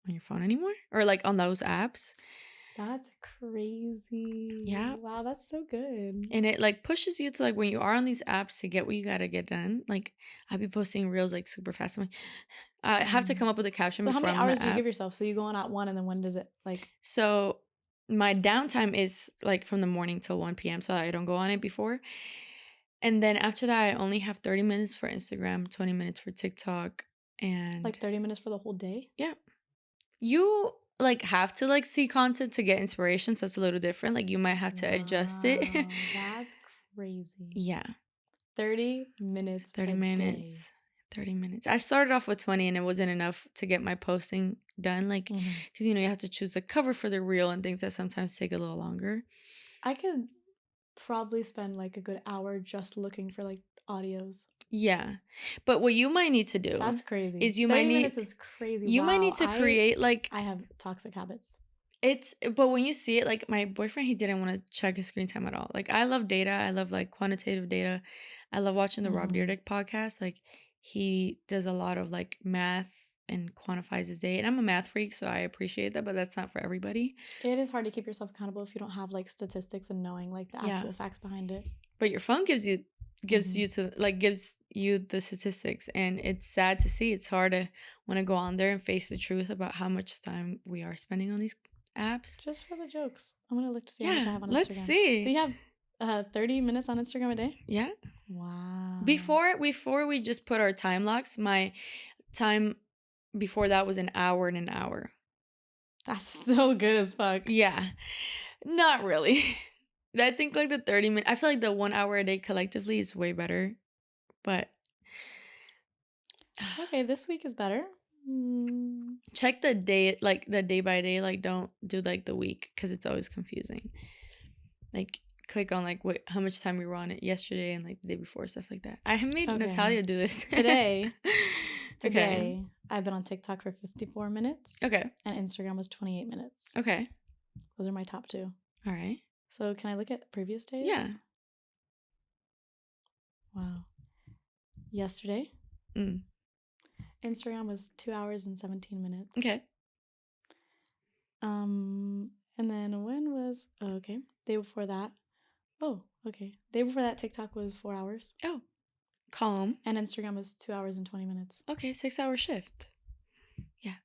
on your phone anymore, or like on those apps. That's crazy. Yeah. Wow, that's so good. And it like pushes you to like, when you are on these apps, to get what you gotta get done. Like I'll be posting reels like super fast. I'm like, I have to come up with a caption So how before many I'm on hours the do you app. give yourself? So you go on at 1 and then when does it like So my downtime is like from the morning till 1 p.m. So I don't go on it before. And then after that, I only have 30 minutes for Instagram, 20 minutes for TikTok. And like 30 minutes for the whole day? yeah, you like have to like see content to get inspiration. So it's a little different. Like you might have to adjust it. Wow, that's crazy. Yeah. 30 minutes 30 a minutes. 30 minutes. I started off with 20 and it wasn't enough to get my posting done. Like, day. because, you have to choose a cover for the reel and things that sometimes take a little longer. I could probably spend like a good hour just looking for like audios. Yeah. But what you might need to do That's crazy. is 30 minutes is crazy. you might Wow. need to create like, I have toxic habits. but when you see it, like my boyfriend, he didn't want to check his screen time at all. Like I love data. I love like quantitative data. I love watching the Rob Mhm. Dyrdek podcast. Like he does a lot of like math and quantifies his day. And I'm a math freak, so I appreciate that, but that's not for everybody. It is hard to keep yourself accountable if you don't have like statistics and knowing like the Yeah. actual facts behind it. But your phone gives you Mhm. gives you the statistics, and it's sad to see. It's hard to want to go on there and face the truth about how much time we are spending on these apps. Just for the jokes. I'm gonna look to see how much I Yeah, have on let's Instagram. see. So you have 30 minutes on Instagram a day? Yeah. Wow. Before we just put our time locks, my time before that was an hour and an hour. That's so good as fuck. Yeah. Not really. I think like the 30 minute, I feel like the 1 hour a day collectively is way better. But Okay, this week is better. check the day, like the day by day, like don't do like the week, because it's always confusing. Like click on like what how much time we were on it yesterday and like the day before, stuff like that. I have made Okay. Natalia do this. Today, Okay. I've been on TikTok for 54 minutes. Okay. And Instagram was 28 minutes. Okay. Those are my top two. All right. So can I look at previous days? Yeah. Wow. Yesterday, Mm. Instagram was 2 hours and 17 minutes. Okay. And then when was okay. Day before that. Oh, okay. Day before that, TikTok was 4 hours. Oh, calm. And Instagram was 2 hours and 20 minutes. Okay, 6 hour shift. Yeah.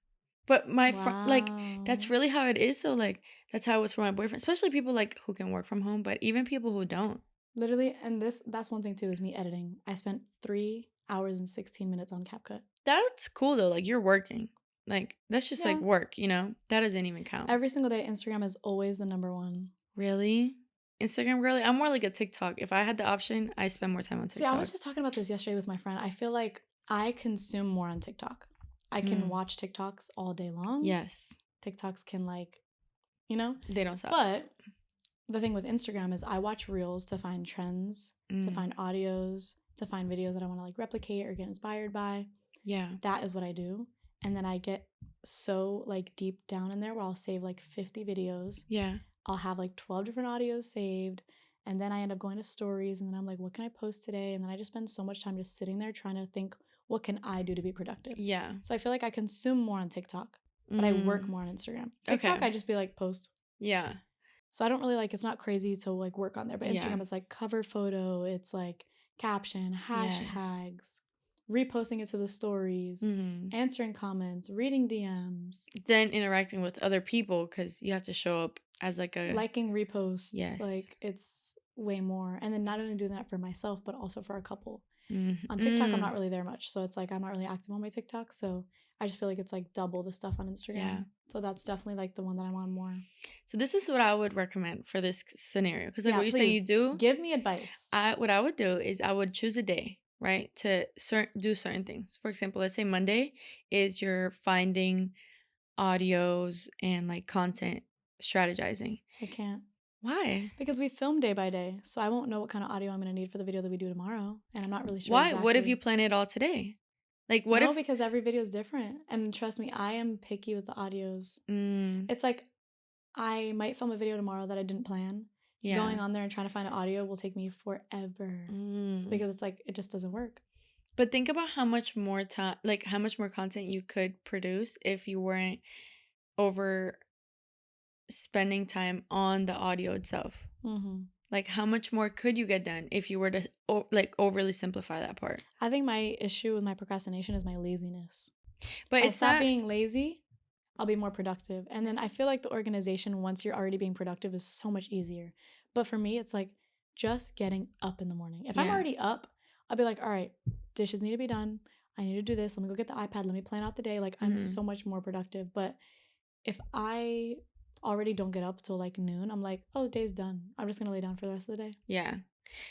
But my like that's really how it is though. Like that's how it was for my boyfriend, especially people like who can work from home, but even people who don't. Literally, and that's one thing too, is me editing. I spent 3 hours and 16 minutes on CapCut. That's cool though. Like you're working. Like that's just like Yeah. work, That doesn't even count. Every single day, Instagram is always the number one. Really? Instagram girly. I'm more like a TikTok. If I had the option, I spend more time on See, TikTok. I was just talking about this yesterday with my friend. I feel like I consume more on TikTok. I can watch TikToks all day long. Yes. TikToks can like, you know? They don't stop. But the thing with Instagram is I watch reels to find trends, to find audios, to find videos that I want to like replicate or get inspired by. Yeah. That is what I do. And then I get so like deep down in there where I'll save like 50 videos. Yeah. I'll have like 12 different audios saved. And then I end up going to stories and then I'm like, what can I post today? And then I just spend so much time just sitting there trying to think, what can I do to be productive? Yeah. So I feel like I consume more on TikTok, but I work more on Instagram. TikTok, Okay. I just be like post. Yeah. So I don't really like, it's not crazy to like work on there, but Instagram, Yeah. it's like cover photo, it's like caption, hashtags, reposting it to the stories, answering comments, reading DMs. Then interacting with other people because you have to show up as like a... Liking reposts. Yes. Like it's way more. And then not only doing that for myself, but also for a couple. On TikTok, I'm not really there much. So it's like I'm not really active on my TikTok. So I just feel like it's like double the stuff on Instagram. Yeah. So that's definitely like the one that I'm on more. So this is what I would recommend for this scenario. Because like what you say you do. Give me advice. What I would do is I would choose a day, right, to do certain things. For example, let's say Monday is you're finding audios and like content strategizing. I can't. Why? Because we film day by day. So I won't know what kind of audio I'm going to need for the video that we do tomorrow. And I'm not really sure. Why? Exactly. What if you plan it all today? Like what if... because every video is different. And trust me, I am picky with the audios. It's like I might film a video tomorrow that I didn't plan. Yeah. Going on there and trying to find an audio will take me forever. Because it's like it just doesn't work. But think about how much more time, like how much more content you could produce if you weren't over spending time on the audio itself. Like how much more could you get done if you were to like overly simplify that part? I think my issue with my procrastination is my laziness. But it's not being lazy, I'll be more productive. And then I feel like the organization, once you're already being productive, is so much easier. But for me, it's like just getting up in the morning. If I'm already up, I'll be like, all right, dishes need to be done. I need to do this. Let me go get the iPad. Let me plan out the day. Like I'm so much more productive. But if I already don't get up till like noon, I'm like, oh, the day's done. I'm just gonna lay down for the rest of the day. Yeah.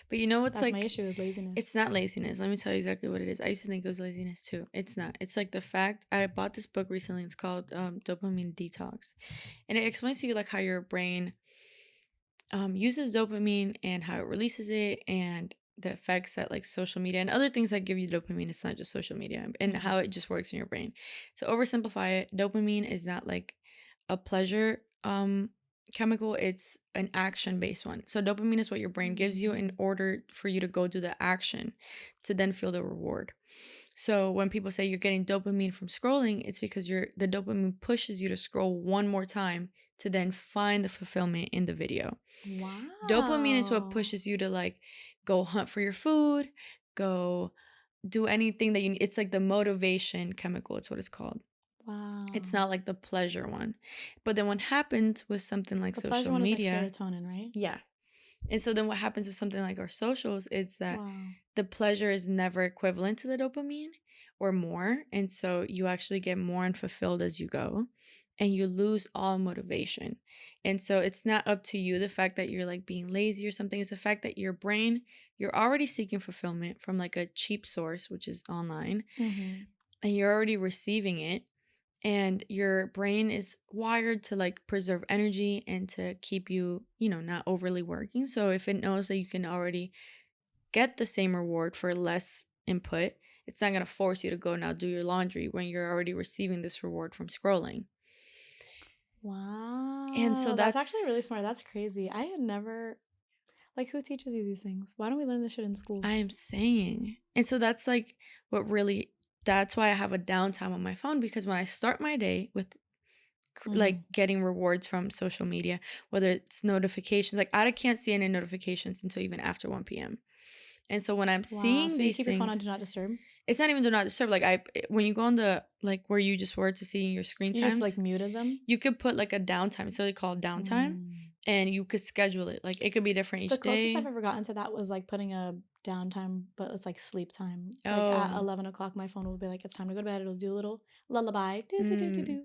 But you know what's That's like my issue is laziness. It's not laziness. Let me tell you exactly what it is. I used to think it was laziness too. It's not. It's like the fact, I bought this book recently. It's called Dopamine Detox. And it explains to you like how your brain uses dopamine and how it releases it and the effects that like social media and other things that give you dopamine. It's not just social media, and how it just works in your brain. To oversimplify it, dopamine is not like a pleasure chemical, it's an action based one. So dopamine is what your brain gives you in order for you to go do the action to then feel the reward. So when people say you're getting dopamine from scrolling, it's because the dopamine pushes you to scroll one more time to then find the fulfillment in the video. Wow. Dopamine is what pushes you to like go hunt for your food, go do anything that you need. It's like the motivation chemical. It's what it's called. Wow. It's not like the pleasure one. But then what happens with something like social pleasure one media... is like serotonin, right? Yeah. And so then what happens with something like our socials is that the pleasure is never equivalent to the dopamine or more. And so you actually get more unfulfilled as you go and you lose all motivation. And so it's not up to you, the fact that you're like being lazy or something. It's the fact that your brain, you're already seeking fulfillment from like a cheap source, which is online, and you're already receiving it. And your brain is wired to like preserve energy and to keep you, not overly working. So if it knows that you can already get the same reward for less input, it's not going to force you to go now do your laundry when you're already receiving this reward from scrolling. Wow. And so that's actually really smart. That's crazy. I had never... Like, who teaches you these things? Why don't we learn this shit in school? I am saying. And so that's like what really... That's why I have a downtime on my phone, because when I start my day with like getting rewards from social media, whether it's notifications, like I can't see any notifications until even after 1 p.m. And so when I'm seeing so these you keep things, your phone on Do Not Disturb? It's not even Do Not Disturb. Like when you go on the, like where you just were to see your screen times. You just like muted them? You could put like a downtime. So they call it downtime. And you could schedule it. Like it could be different each day. The closest I've ever gotten to that was like putting a downtime, but it's like sleep time. Like at 11 o'clock, my phone will be like, it's time to go to bed. It'll do a little lullaby. Do, do, do, do, do.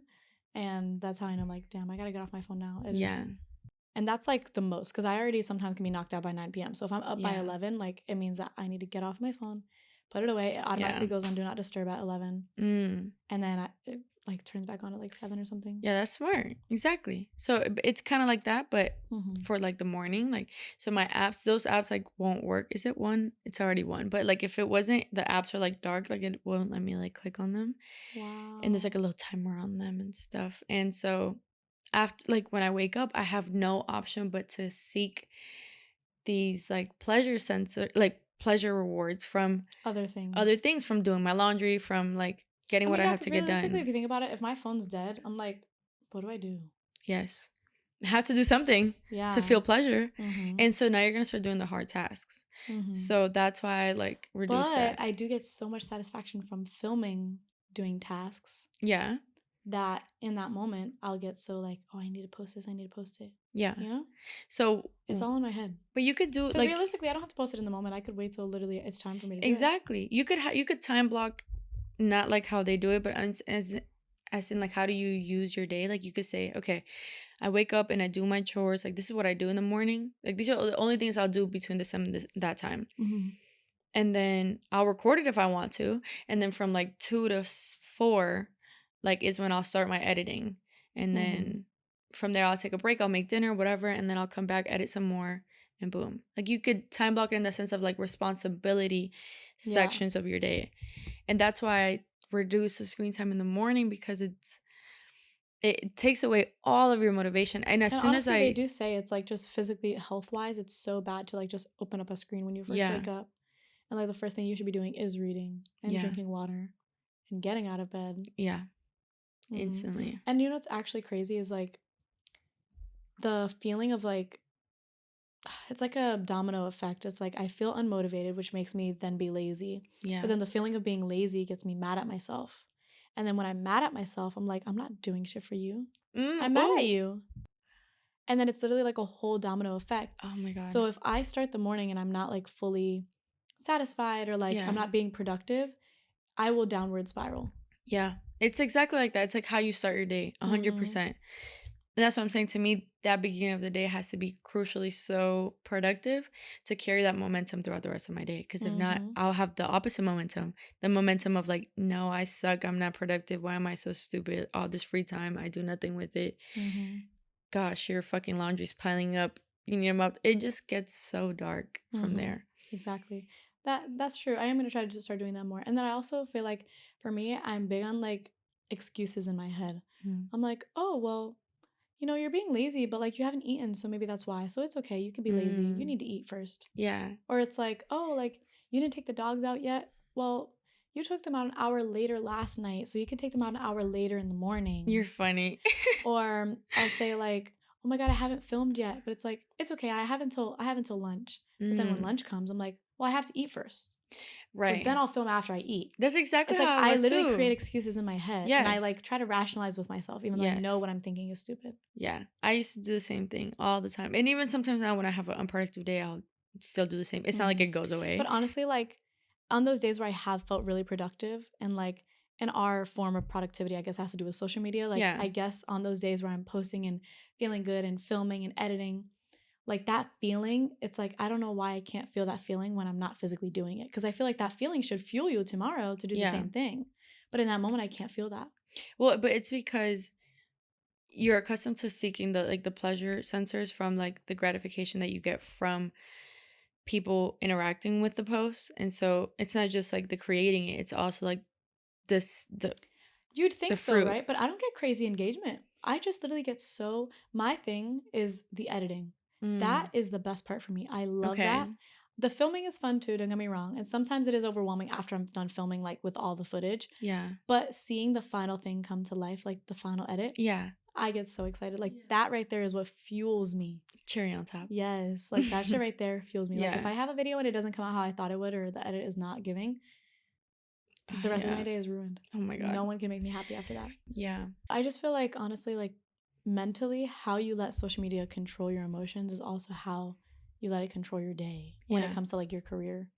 And that's how I know, I'm like, damn, I gotta get off my phone now. And that's like the most, because I already sometimes can be knocked out by 9 p.m. So if I'm up by Yeah. 11, like it means that I need to get off my phone, put it away. It automatically goes on do not disturb at 11. And then it like turns back on at like 7 or something. Yeah, that's smart. Exactly. So it's kind of like that, but for like the morning, like, so my apps, those apps like won't work. Is it one? It's already one. But like if it wasn't, the apps are like dark, like it won't let me like click on them. Wow. And there's like a little timer on them and stuff. And so after, like, when I wake up, I have no option but to seek these like pleasure rewards from other things. From doing my laundry, from like getting what I have to get realistically, done. if you think about it, if my phone's dead, I'm like, what do I do? Yes. I have to do something to feel pleasure. And so now you're going to start doing the hard tasks. So that's why I like reduce that. But I do get so much satisfaction from filming doing tasks. Yeah. That in that moment, I'll get so like, oh, I need to post this. I need to post it. Yeah. You know? So it's all in my head. But you could do like, realistically, I don't have to post it in the moment. I could wait till literally it's time for me to do it. Exactly. You could time block, not like how they do it, but as in like, how do you use your day? Like you could say, okay, I wake up and I do my chores. Like this is what I do in the morning. Like these are the only things I'll do between this and that time. And then I'll record it if I want to. And then from like 2 to 4, like is when I'll start my editing. And then from there I'll take a break. I'll make dinner, whatever. And then I'll come back, edit some more, and boom. Like you could time block it in the sense of like responsibility sections of your day. And that's why I reduce the screen time in the morning, because it takes away all of your motivation. And soon honestly, as they do say, it's like just physically, health-wise, it's so bad to like just open up a screen when you first wake up. And like the first thing you should be doing is reading and drinking water and getting out of bed. Yeah. Instantly. And you know what's actually crazy is like the feeling of like, it's like a domino effect. It's like I feel unmotivated, which makes me then be lazy. Yeah. But then the feeling of being lazy gets me mad at myself. And then when I'm mad at myself, I'm like, I'm not doing shit for you. I'm mad at you. And then it's literally like a whole domino effect. Oh my God. So if I start the morning and I'm not like fully satisfied or like I'm not being productive, I will downward spiral. Yeah. It's exactly like that. It's like how you start your day, 100%. And that's what I'm saying. To me, that beginning of the day has to be crucially so productive to carry that momentum throughout the rest of my day. Because if not, I'll have the opposite momentum. The momentum of like, no, I suck. I'm not productive. Why am I so stupid? All this free time, I do nothing with it. Gosh, your fucking laundry's piling up. You need them up. It just gets so dark from there. Exactly. That's true. I am going to try to start doing that more. And then I also feel like for me, I'm big on like excuses in my head. I'm like, oh, well, you know, you're being lazy, but like you haven't eaten, so maybe that's why. So it's okay. You can be lazy. You need to eat first. Yeah. Or it's like, oh, like you didn't take the dogs out yet. Well, you took them out an hour later last night, so you can take them out an hour later in the morning. You're funny. Or I'll say like, oh my God, I haven't filmed yet, but it's like, it's okay. I have until lunch. But then when lunch comes, I'm like, well, I have to eat first. Right. So then I'll film after I eat. That's exactly it's how like I was literally too. create excuses in my head. Yes. And I like try to rationalize with myself, even though I know what I'm thinking is stupid. Yeah. I used to do the same thing all the time. And even sometimes now when I have an unproductive day, I'll still do the same. It's not like it goes away. But honestly, like on those days where I have felt really productive and like in our form of productivity, I guess has to do with social media. Like I guess on those days where I'm posting and feeling good and filming and editing, like that feeling, it's like, I don't know why I can't feel that feeling when I'm not physically doing it. Because I feel like that feeling should fuel you tomorrow to do the same thing. But in that moment, I can't feel that. Well, but it's because you're accustomed to seeking the pleasure sensors from like the gratification that you get from people interacting with the post. And so it's not just like the creating it, it's also like you'd think so, right? But I don't get crazy engagement. I just literally get my thing is the editing. That is the best part for me. I love that. The filming is fun too, don't get me wrong. And sometimes it is overwhelming after I'm done filming, like with all the footage. Yeah. But seeing the final thing come to life, like the final edit. Yeah. I get so excited. Like that right there is what fuels me. Cherry on top. Yes. Like that shit right there fuels me. Like if I have a video and it doesn't come out how I thought it would, or the edit is not giving, the rest of my day is ruined. Oh my God. No one can make me happy after that. Yeah. I just feel like, honestly, like mentally, how you let social media control your emotions is also how you let it control your day when it comes to like your career.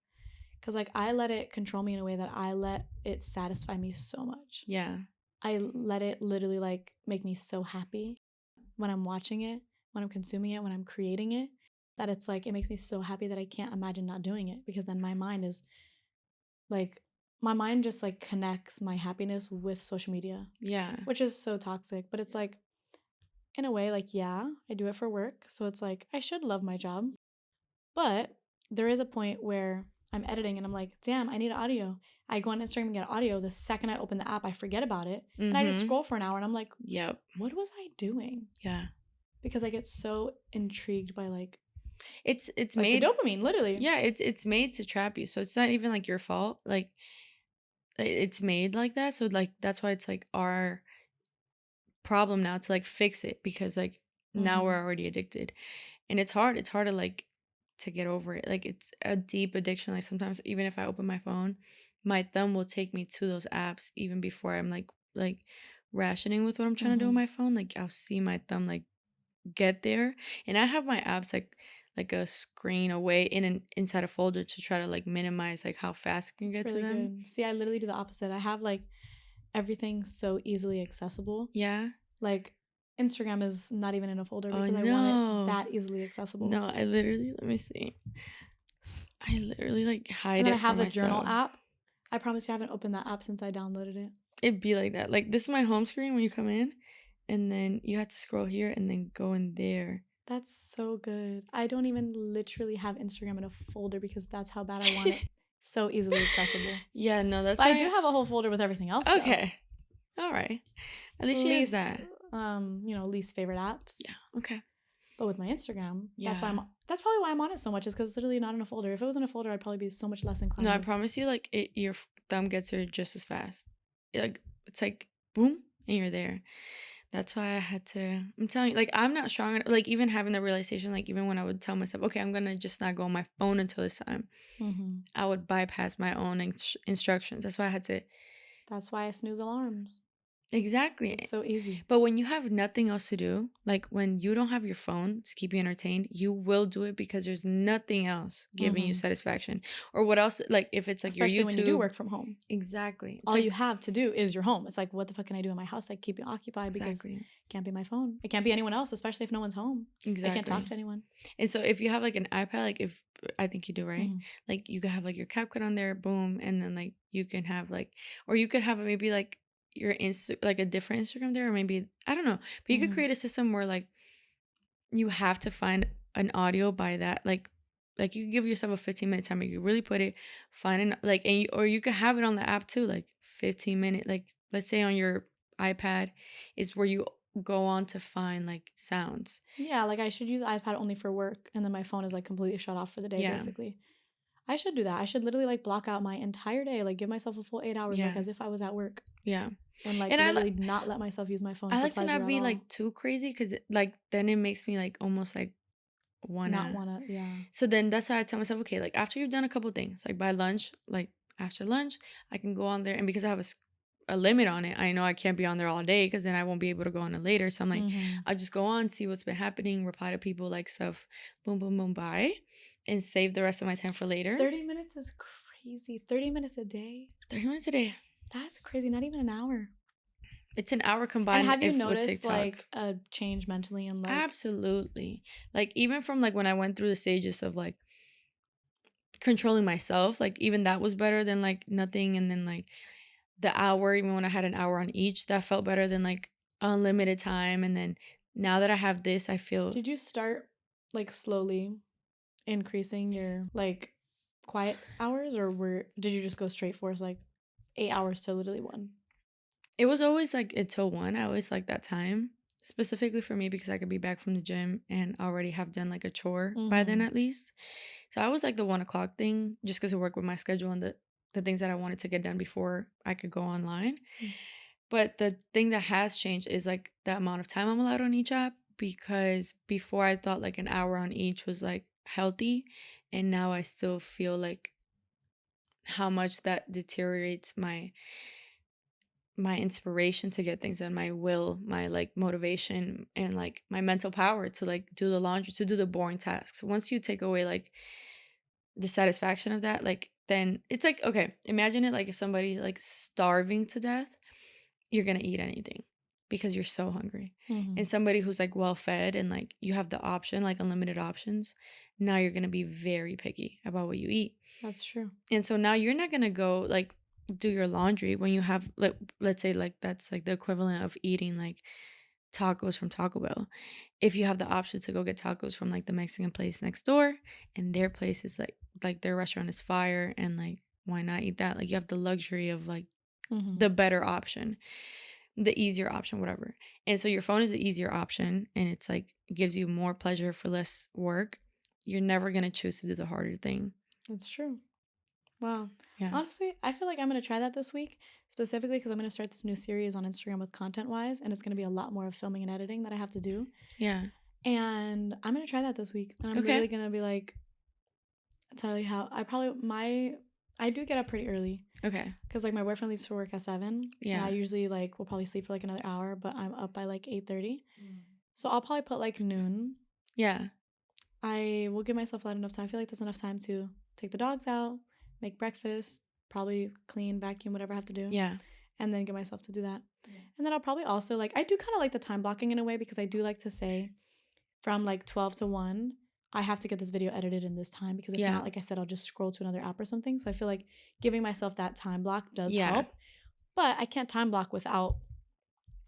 Because like I let it control me in a way that I let it satisfy me so much. Yeah. I let it literally like make me so happy when I'm watching it. when I'm consuming it, when I'm creating it, that it's like it makes me so happy that I can't imagine not doing it, because then my mind is like my mind just like connects my happiness with social media. Yeah. Which is so toxic, but it's like in a way like yeah, I do it for work, so it's like I should love my job. But there is a point where I'm editing and I'm like, damn, I need audio. I go on Instagram and get audio. The second I open the app, I forget about it. And I just scroll for an hour and I'm like, Yep. what was I doing? Yeah. Because I get so intrigued by like It's like made the dopamine, literally. Yeah, it's made to trap you. So it's not even like your fault. Like it's made like that. So like that's why it's like our problem now to like fix it, because like now we're already addicted. And it's hard. It's hard to like to get over it. Like it's a deep addiction. Like sometimes even if I open my phone, my thumb will take me to those apps even before I'm like rationing with what I'm trying to do on my phone. Like I'll see my thumb like get there. And I have my apps like a screen away in an inside a folder to try to like minimize like how fast I can It's get really to them. good. See, I literally do the opposite. I have like everything so easily accessible. Yeah. Like Instagram is not even in a folder Oh because I want it no. that easily accessible. No, I literally, let me see. I literally like And hide then I it from have the journal myself. app. I promise you I haven't opened that app since I downloaded it. It'd be like that. Like this is my home screen when you come in, and then you have to scroll here and then go in there. That's so good. I don't even literally have Instagram in a folder because that's how bad I want it. So easily accessible. Yeah, no, that's But I why. do have a whole folder with everything else though. Okay. All right. At least she has Least that. least favorite apps. Yeah. Okay. But with my Instagram, that's why Yeah. that's probably why I'm on it so much, is because it's literally not in a folder. If it was in a folder, I'd probably be so much less inclined. No, I promise you, like your thumb gets there just as fast. Like it's like boom, and you're there. That's why I had to. I'm telling you, like I'm not strong enough. Like even having the realization, like even when I would tell myself, okay, I'm gonna just not go on my phone until this time, I would bypass my own instructions. That's why I had to. That's why I snooze alarms. Exactly. It's so easy. But when you have nothing else to do, like when you don't have your phone to keep you entertained, you will do it because there's nothing else giving you satisfaction. Or what else? Like if it's like Especially your YouTube. when you do work from home. Exactly. It's All like, you have to do is your home. It's like, what the fuck can I do in my house that keep you occupied? Because exactly. it can't be my phone. It can't be anyone else, especially if no one's home. Exactly. I can't talk to anyone. And so if you have like an iPad, like if I think you do, right? Like you could have like your CapCut on there, boom, and then like you can have like, or you could have maybe like your like a different Instagram there, or maybe I don't know, but you could create a system where like you have to find an audio by that like you give yourself a 15-minute timer. You really put it, find an like, and or you could have it on the app too, like 15-minute. Like let's say on your iPad is where you go on to find like sounds. Yeah, like I should use the iPad only for work, and then my phone is like completely shut off for the day, basically. I should do that. I should literally like block out my entire day, like give myself a full 8 hours, like as if I was at work. Yeah. And like literally not let myself use my phone. I for like to pleasure not be at like all. too crazy, because like then it makes me like almost like Not wanna, yeah. So then that's why I tell myself, okay, like after you've done a couple things, like by lunch, like after lunch, I can go on there. And because I have a limit on it, I know I can't be on there all day because then I won't be able to go on it later. So I'm like, I'll just go on, see what's been happening, reply to people, like stuff, boom, boom, boom, bye, and save the rest of my time for later. 30 minutes is crazy. 30 minutes a day? 30 minutes a day. That's crazy. Not even an hour. It's an hour combined. And have you with noticed TikTok. like a change mentally and like Absolutely. Like even from like when I went through the stages of like controlling myself, like even that was better than like nothing. And then like the hour, even when I had an hour on each, that felt better than like unlimited time. And then now that I have this, I feel. Did you start like slowly increasing your like quiet hours, or did you just go straight for like 8 hours to literally 1? It was always like until 1. I always like that time specifically for me because I could be back from the gym and already have done like a chore by then at least. So I was like the 1 o'clock thing just because it worked with my schedule and the things that I wanted to get done before I could go online. But the thing that has changed is like the amount of time I'm allowed on each app, because before I thought like an hour on each was like healthy, and now I still feel like how much that deteriorates my inspiration to get things done, my will, my like motivation, and like my mental power to like do the laundry, to do the boring tasks. Once you take away like the satisfaction of that, like then it's like, okay, imagine it like if somebody like starving to death, you're gonna eat anything. because you're so hungry. Mm-hmm. And somebody who's like well fed and like you have the option, like unlimited options, now you're gonna be very picky about what you eat. That's true. And so now you're not gonna go like do your laundry when you have, like, let's say like that's like the equivalent of eating like tacos from Taco Bell. If you have the option to go get tacos from like the Mexican place next door, and their place is like their restaurant is fire, and like why not eat that? Like you have the luxury of like Mm-hmm. the better option, the easier option, whatever. And so your phone is the easier option, and it's like gives you more pleasure for less work. You're never gonna choose to do the harder thing. That's true. Wow. Yeah. Honestly, I feel like I'm going to try that this week, specifically because I'm going to start this new series on Instagram with Content Wise, and it's going to be a lot more of filming and editing that I have to do. Yeah. And I'm going to try that this week. And I'm Okay. really going to be like, tell you how I do get up pretty early. Okay. Because like my boyfriend leaves for work at 7. Yeah. And I usually like will probably sleep for like another hour, but I'm up by like 8:30. So I'll probably put like noon. Yeah. I will give myself that enough time. I feel like that's enough time to take the dogs out, make breakfast, probably clean, vacuum, whatever I have to do. Yeah. And then get myself to do that. Yeah. And then I'll probably also like, I do kind of like the time blocking in a way, because I do like to say from like 12 to 1, I have to get this video edited in this time, because if not, like I said, I'll just scroll to another app or something. So I feel like giving myself that time block does help. But I can't time block without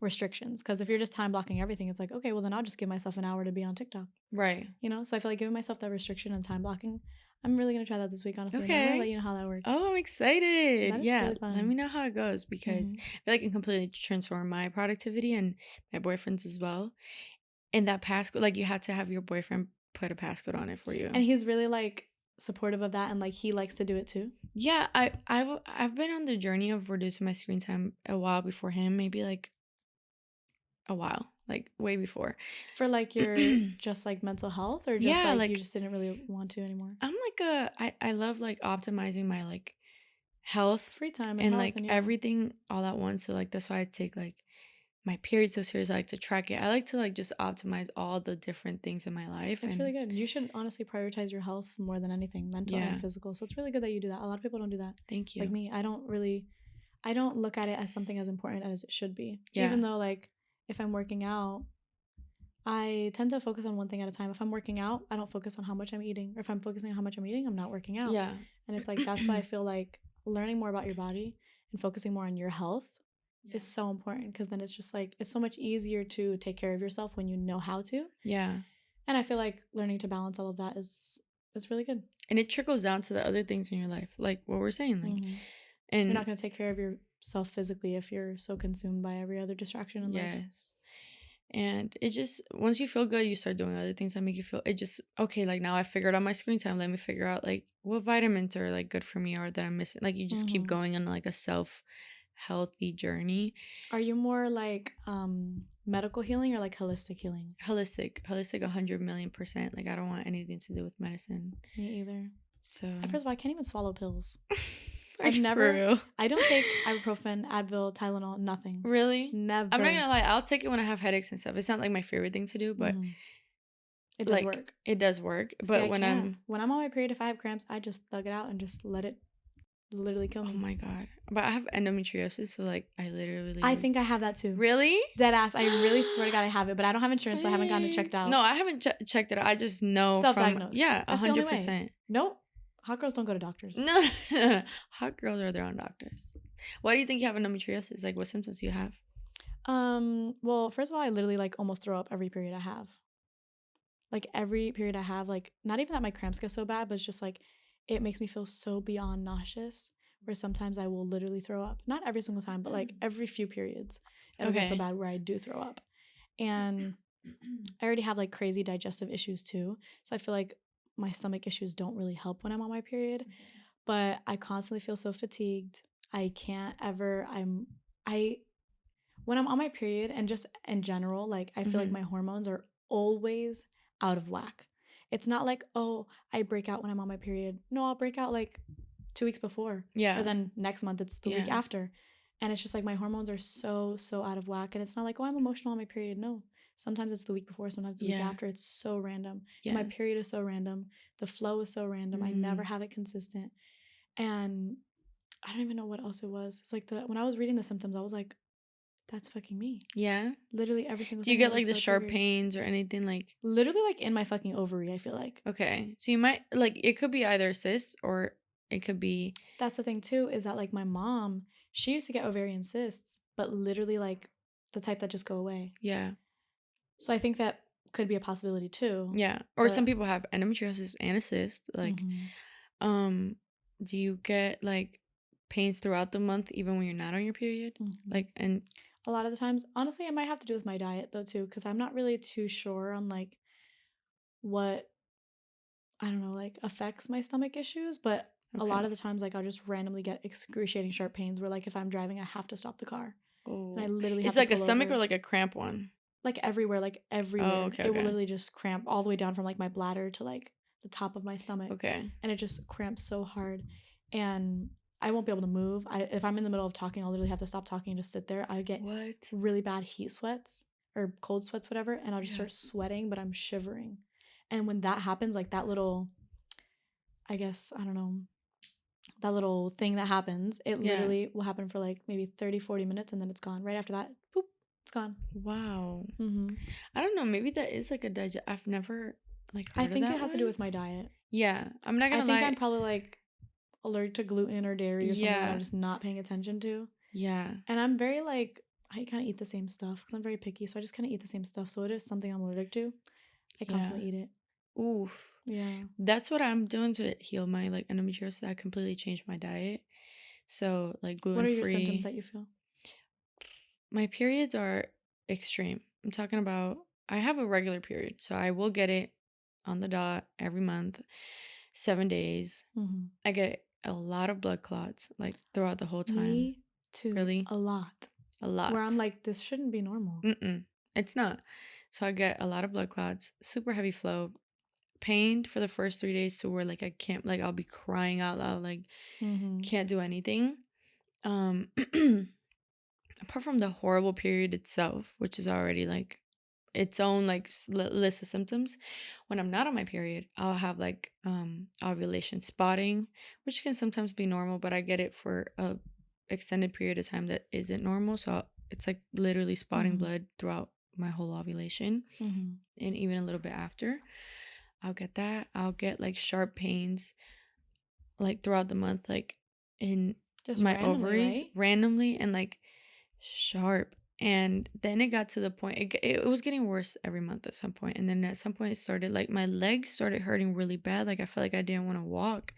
restrictions, because if you're just time blocking everything, it's like, okay, well then I'll just give myself an hour to be on TikTok. Right. You know, so I feel like giving myself that restriction and time blocking, I'm really gonna try that this week, honestly. Okay. And I'm gonna let you know how that works. Oh, I'm excited. That is Yeah. really fun. Let me know how it goes, because I feel like it can completely transform my productivity and my boyfriend's as well. And that passcode, like you had to have your boyfriend put a passcode on it for you. And he's really like supportive of that, and like he likes to do it too. Yeah, I've been on the journey of reducing my screen time a while before him, maybe like a while, like way before. For like your just like mental health, or just Yeah, like you just didn't really want to anymore? I'm like I love like optimizing my like health, Free time and and health, like and everything all at once. So like that's why I take like my period so serious. I like to track it. I like to like just optimize all the different things in my life. It's and really good. You should honestly prioritize your health more than anything, mental and physical. So it's really good that you do that. A lot of people don't do that. Thank you. Like me, I don't look at it as something as important as it should be. Yeah. Even though like if I'm working out, I tend to focus on one thing at a time. If I'm working out, I don't focus on how much I'm eating. Or if I'm focusing on how much I'm eating, I'm not working out. Yeah. And it's like, that's why I feel like learning more about your body and focusing more on your health is so important, because then it's just like, it's so much easier to take care of yourself when you know how to. Yeah. And I feel like learning to balance all of that it's really good. And it trickles down to the other things in your life, like what we're saying, like, and you're not going to take care of yourself physically if you're so consumed by every other distraction in life. Yes. And it just, once you feel good, you start doing other things that make you feel, it just, okay, like now I figured out my screen time. Let me figure out like what vitamins are like good for me or that I'm missing. Like you just keep going on like a self-healthy journey. Are you more like medical healing or like holistic healing? Holistic 100,000,000%. Like I don't want anything to do with medicine. Me either. So first of all, I can't even swallow pills. I don't take ibuprofen, Advil, Tylenol, nothing. Really? Never. I'm not gonna lie, I'll take it when I have headaches and stuff. It's not like my favorite thing to do, but it does work. It does work. See, but when I'm on my period, if I have cramps, I just thug it out and just let it literally kill me. Oh my God. But I have endometriosis, so like I literally I think I have that too. Really? Dead ass. I really swear to God I have it, but I don't have insurance, so I haven't gotten it checked out. No, I haven't checked it out. I just know self-diagnosed. Yeah, 100%. Nope. Hot girls don't go to doctors. No. Hot girls are their own doctors. Why do you think you have endometriosis? Like what symptoms do you have? Well, first of all, I literally like almost throw up every period I have. Like every period I have, like not even that my cramps get so bad, but it's just like it makes me feel so beyond nauseous, where sometimes I will literally throw up. Not every single time, but like every few periods it'll get so bad where I do throw up. And I already have like crazy digestive issues too, so I feel like my stomach issues don't really help when I'm on my period. But I constantly feel so fatigued. I can't ever when I'm on my period, and just in general, like I feel like my hormones are always out of whack. It's not like, oh, I break out when I'm on my period. No, I'll break out like 2 weeks before. Yeah. Or then next month it's the week after. And it's just like my hormones are so out of whack. And it's not like, oh, I'm emotional on my period. No. Sometimes it's the week before, sometimes the week after. It's so random. Yeah. My period is so random. The flow is so random. I never have it consistent. And I don't even know what else it was. It's like when I was reading the symptoms, I was like, That's fucking me. Yeah. Literally every single Do you thing. get like the so sharp triggered. pains or anything like? Literally like in my fucking ovary, I feel like. Okay. So you might like it could be either cysts or it could be. That's the thing too, is that like my mom, she used to get ovarian cysts, but literally like the type that just go away. Yeah. So I think that could be a possibility too. Yeah. Or some people have endometriosis and a cyst. Like, Mhm. do you get like pains throughout the month even when you're not on your period? Mhm. Like, and A lot of the times, honestly, it might have to do with my diet though too, because I'm not really too sure on like what, I don't know, like affects my stomach issues, but a okay. lot of the times like I'll just randomly get excruciating sharp pains where like if I'm driving I have to stop the car and I Oh, literally have it's to like a pull stomach or over. like a cramp one. Like everywhere, like Oh, everywhere. okay, It will okay, literally just cramp all the way down from like my bladder to like the top of my stomach. okay. And it just cramps so hard. And I won't be able to move. If I'm in the middle of talking, I'll literally have to stop talking and just sit there. I get What? really bad heat sweats or cold sweats, whatever, and I'll just Yeah. start sweating, but I'm shivering. And when that happens, like that little, I guess, I don't know, that little thing that happens, it Yeah. literally will happen for like maybe 30, 40 minutes and then it's gone. Right after that, boop, it's gone. Wow. Mm-hmm. I don't know. Maybe that is like a digest. I've never like I heard of think it that has to do one. with my diet. Yeah. I'm not I gonna think lie. I'm probably like allergic to gluten or dairy or something that I'm Yeah. just not paying attention to. Yeah. And I'm very like, I kind of eat the same stuff because I'm very picky. So I just kind of eat the same stuff. So it is something I'm allergic to. I Yeah. constantly eat it. Oof. Yeah. That's what I'm doing to heal my like endometriosis. I completely changed my diet. So like What gluten are your symptoms free. that you feel? My periods are extreme. I'm talking about I have a regular period, so I will get it on the dot every month, 7 days. Mm-hmm. I get a lot of blood clots like throughout the whole time. Me too. Really, A lot. a Where I'm lot. like, this shouldn't be normal. Mm-mm, it's not. So I get a lot of blood clots, super heavy flow, pained for the first 3 days, so where like I can't like I'll be crying out loud, like Mm-hmm. can't do anything. Um, apart from the horrible period itself, which is already like its own like list of symptoms, when I'm not on my period I'll have like ovulation spotting, which can sometimes be normal, but I get it for a extended period of time that isn't normal, so it's like literally spotting Mm-hmm. blood throughout my whole ovulation Mm-hmm. and even a little bit after. I'll get that. I'll get like sharp pains like throughout the month, like in Just my randomly, ovaries right? randomly and like sharp. And then it got to the point it was getting worse every month at some point, and then at some point it started like my legs started hurting really bad, like I felt like I didn't want to walk,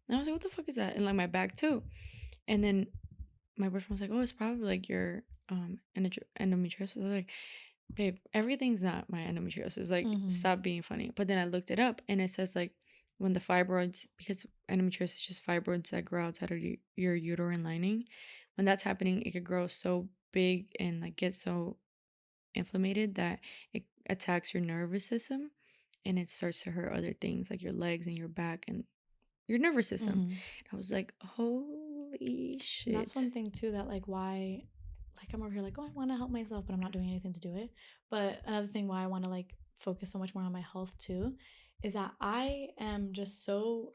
and I was like, what the fuck is that? And like my back too. And then my boyfriend was like, oh, it's probably like your endometriosis. I was like, babe, everything's not my endometriosis, like Mm-hmm. stop being funny. But then I looked it up and it says like when the fibroids, because endometriosis is just fibroids that grow outside of your uterine lining, when that's happening it could grow so big and like get so inflamed that it attacks your nervous system, and it starts to hurt other things like your legs and your back and your nervous system. Mm-hmm. I was like, holy And that's shit. one thing too that like why like I'm over here like, oh, I want to help myself, but I'm not doing anything to do it. But another thing why I want to like focus so much more on my health too is that I am just so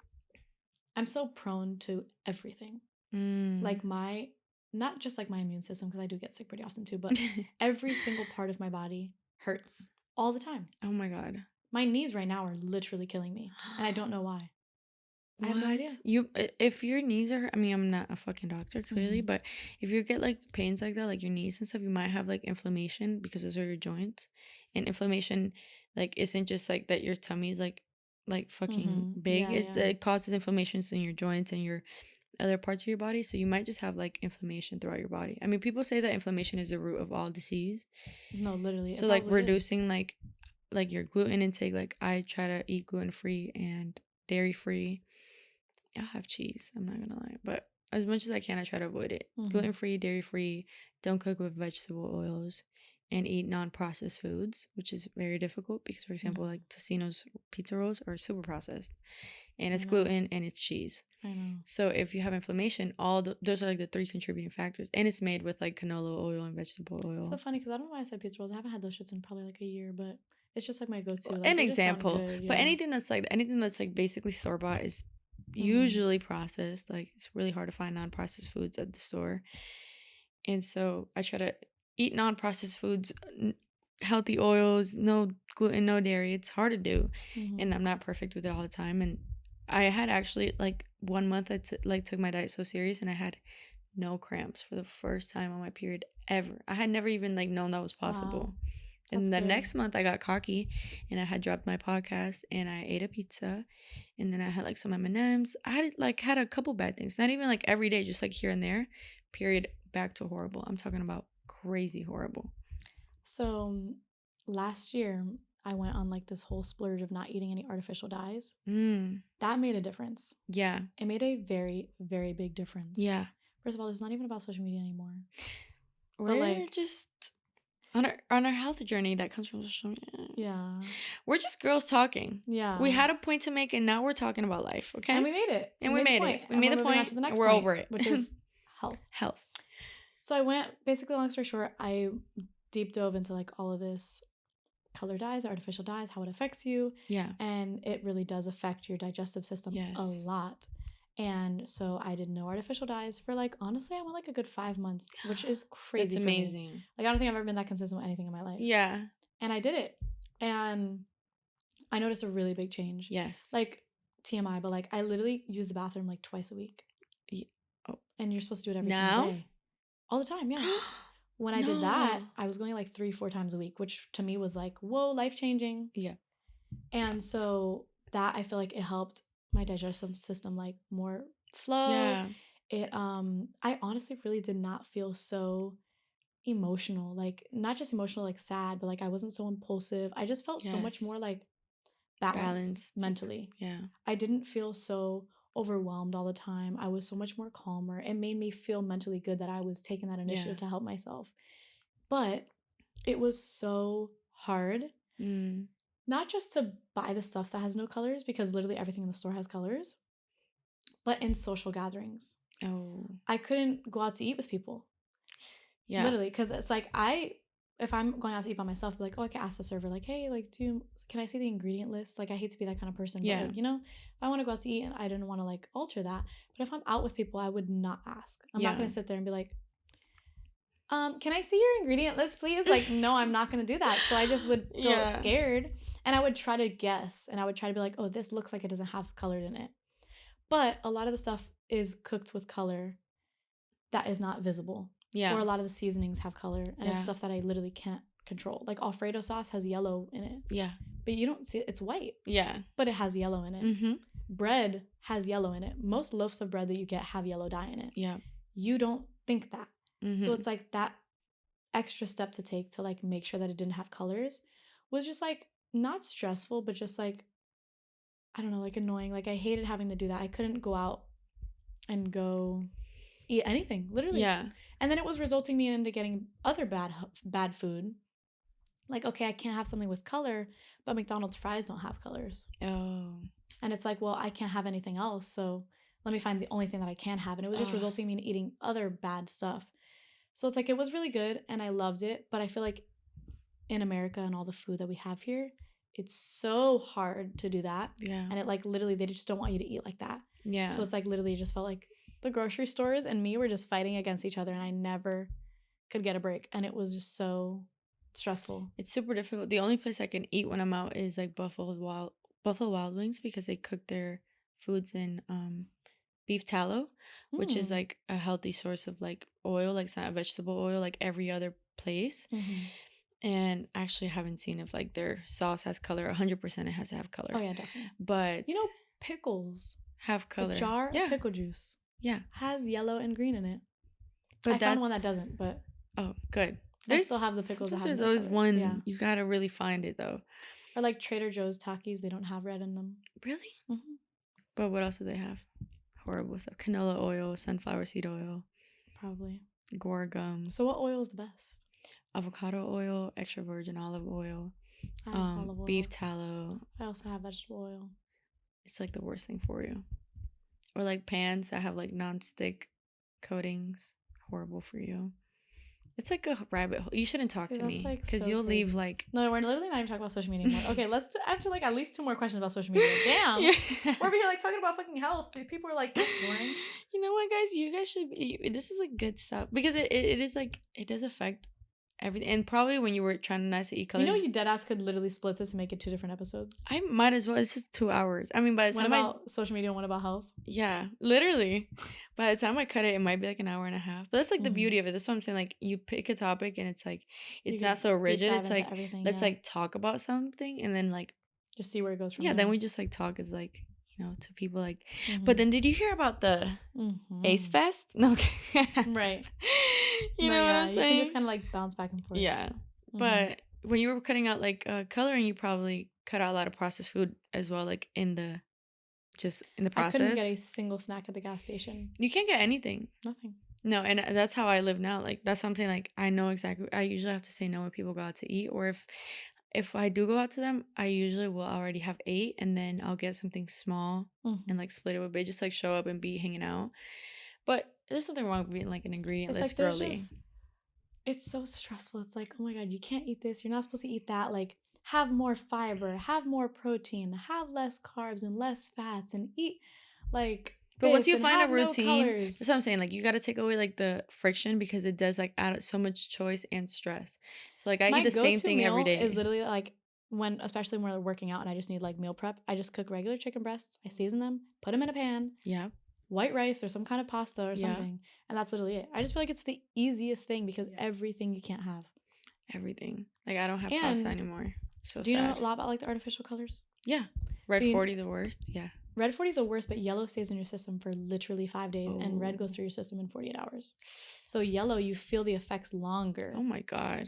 I'm so prone to everything. Mm. Like my not just like my immune system because I do get sick pretty often too, but every single part of my body hurts all the time. Oh my god. My knees right now are literally killing me, and I don't know why. I have no idea. What? If your knees are, I mean, I'm not a fucking doctor clearly, Mm-hmm. but if you get like pains like that, like your knees and stuff, you might have like inflammation because those are your joints. And inflammation like isn't just like that your tummy is like fucking Mm-hmm. big. Yeah, It yeah. it causes inflammations in your joints and your other parts of your body. So you might just have like inflammation throughout your body. I mean, people say that inflammation is the root of all disease. No, literally, it So like probably is. reducing like your gluten intake, like I try to eat gluten free and dairy free. I'll have cheese, I'm not gonna lie. But as much as I can, I try to avoid it. Mm-hmm. Gluten free, dairy free, don't cook with vegetable oils, and eat non processed foods, which is very difficult because, for example, Mm-hmm. like Tocino's pizza rolls are super processed and I it's know. gluten and it's cheese. I know. So if you have inflammation, those are like the three contributing factors. And it's made with like canola oil and vegetable It's so oil. funny because I don't know why I said pizza rolls. I haven't had those shits in probably like a year, but it's just like my go-to. Like An they just sound example, good. but Yeah. anything that's like basically store bought is Mm-hmm. usually processed. Like it's really hard to find non processed foods at the store. And so I try to eat non-processed foods, healthy oils, no gluten, no dairy. It's hard to do, and I'm not perfect with it all the time. And I had actually like 1 month I took my diet so serious, and I had no cramps for the first time on my period ever. I had never even like known that was possible. Wow. And the next month I got cocky, and I had dropped my podcast, and I ate a pizza, and then I had like some M&Ms. I had a couple bad things, not even like every day, just like here and there. Period. Back to horrible. I'm talking about crazy horrible. So last year I went on like this whole splurge of not eating any artificial dyes. That made a difference. Yeah. It made a very, very big difference. Yeah. First of all, it's not even about social media anymore. We're like, just on our health journey that comes from social media. Yeah. We're just girls talking. Yeah. We had a point to make, and now we're talking about life, okay? And we made it. And we made it. We made the point, to the next and we're point, over it. Which is health. Health. So I went, basically, long story short, I deep dove into like all of this color dyes, artificial dyes, how it affects you. Yeah. And it really does affect your digestive system a lot. And so I did no artificial dyes for like, honestly, I went like a good 5 months, which is crazy. That's amazing. For me. Like, I don't think I've ever been that consistent with anything in my life. Yeah. And I did it. And I noticed a really big change. Yes. Like TMI, but like I literally use the bathroom like twice a week. Yeah. Oh. And you're supposed to do it every single day. All the time, yeah. When I did that, I was going like 3-4 times a week, which to me was like, whoa, life-changing. Yeah. And so that, I feel like it helped my digestive system like more flow. Yeah. It I honestly really did not feel so emotional, like not just emotional, like sad, but like I wasn't so impulsive. I just felt so much more like balanced mentally. Yeah. I didn't feel so overwhelmed all the time. I was so much more calmer. It made me feel mentally good that I was taking that initiative to help myself. But it was so hard. Not just to buy the stuff that has no colors, because literally everything in the store has colors, but in social gatherings. Oh. I couldn't go out to eat with people. Yeah. Literally, because it's like if I'm going out to eat by myself, be like, oh, I can ask the server, like, hey, like, can I see the ingredient list? Like, I hate to be that kind of person. Yeah. But, like, if I want to go out to eat and I didn't want to, like, alter that. But if I'm out with people, I would not ask. I'm not going to sit there and be like, can I see your ingredient list, please? Like, no, I'm not going to do that. So I just would feel scared. And I would try to guess. And I would try to be like, oh, this looks like it doesn't have color in it. But a lot of the stuff is cooked with color that is not visible. Yeah. Or a lot of the seasonings have color. And it's stuff that I literally can't control. Like Alfredo sauce has yellow in it. Yeah. But you don't see it. It's white. Yeah. But it has yellow in it. Mm-hmm. Bread has yellow in it. Most loaves of bread that you get have yellow dye in it. Yeah. You don't think that. Mm-hmm. So it's like that extra step to take to like make sure that it didn't have colors was just like not stressful, but just like, I don't know, like annoying. Like I hated having to do that. I couldn't go out and go eat anything, literally. Yeah. And then it was resulting me into getting other bad food. Like, okay, I can't have something with color, but McDonald's fries don't have colors. Oh. And it's like, well, I can't have anything else, so let me find the only thing that I can have. And it was just resulting me in eating other bad stuff. So it's like, it was really good and I loved it. But I feel like in America and all the food that we have here, it's so hard to do that. Yeah. And it like literally, they just don't want you to eat like that. Yeah. So it's like literally just felt like the grocery stores and me were just fighting against each other and I never could get a break. And it was just so stressful. It's super difficult. The only place I can eat when I'm out is like Buffalo Wild Wings, because they cook their foods in beef tallow, which is like a healthy source of like oil, like it's not a vegetable oil like every other place. Mm-hmm. And actually I haven't seen if like their sauce has color. 100% it has to have color. Oh yeah, definitely. But pickles have color. A jar of pickle juice has yellow and green in it. But I found one that doesn't, but good. I still have the pickles that have there's always color. One. Yeah. You gotta really find it though. Or like Trader Joe's Takis, they don't have red in them. Really? Mm-hmm. But what else do they have? Horrible stuff. Canola oil, sunflower seed oil. Probably. Guar gum. So what oil is the best? Avocado oil, extra virgin olive oil, olive oil, beef tallow. I also have vegetable oil. It's like the worst thing for you. Or like pans that have like non-stick coatings. Horrible for you. It's like a rabbit hole. You shouldn't talk to me because like you'll leave like... No, we're literally not even talking about social media anymore. Okay, let's answer like at least 2 more questions about social media. Damn. Yeah. We're over here like talking about fucking health. People are like, that's boring. You know what, guys? You guys should be... This is like good stuff because it is like... It does affect everything. And probably when you were trying not to eat colors. You know, you deadass could literally split this and make it 2 different episodes. I might as well. It's just 2 hours. I mean, by the time one about social media and one about health. Yeah, literally. By the time I cut it, it might be like an hour and a half. But that's like the beauty of it. That's what I'm saying. Like, you pick a topic and it's like, it's not so rigid. It's like, let's like talk about something and then like just see where it goes from there. Then we just like talk as like, you know, to people like. But then did you hear about the Ace Fest? No. Right. You know what I'm saying? You can just kind of like bounce back and forth. Yeah. But when you were cutting out like coloring, you probably cut out a lot of processed food as well, like in the process. I couldn't get a single snack at the gas station. You can't get anything. Nothing. No, and that's how I live now. Like, that's what I'm saying. Like, I know exactly. I usually have to say no when people go out to eat, or if I do go out to them, I usually will already have ate, and then I'll get something small and like split it with it, just like show up and be hanging out. But there's nothing wrong with being like an ingredient list girly. It's so stressful. It's like, oh my God, you can't eat this. You're not supposed to eat that. Like, have more fiber, have more protein, have less carbs and less fats, and eat like. But once you find a routine, that's what I'm saying. Like, you got to take away like the friction, because it does like add so much choice and stress. So like, I eat the same thing every day. Is literally like especially when we're working out and I just need like meal prep. I just cook regular chicken breasts. I season them, put them in a pan. Yeah. White rice or some kind of pasta or something, and that's literally it. I just feel like it's the easiest thing, because everything you can't have. Everything. Like, I don't have pasta anymore. So do you know a lot about like the artificial colors? Yeah. Red 40 the worst. Yeah. Red 40 is the worst, but yellow stays in your system for literally 5 days, and red goes through your system in 48 hours. So yellow, you feel the effects longer. Oh my God.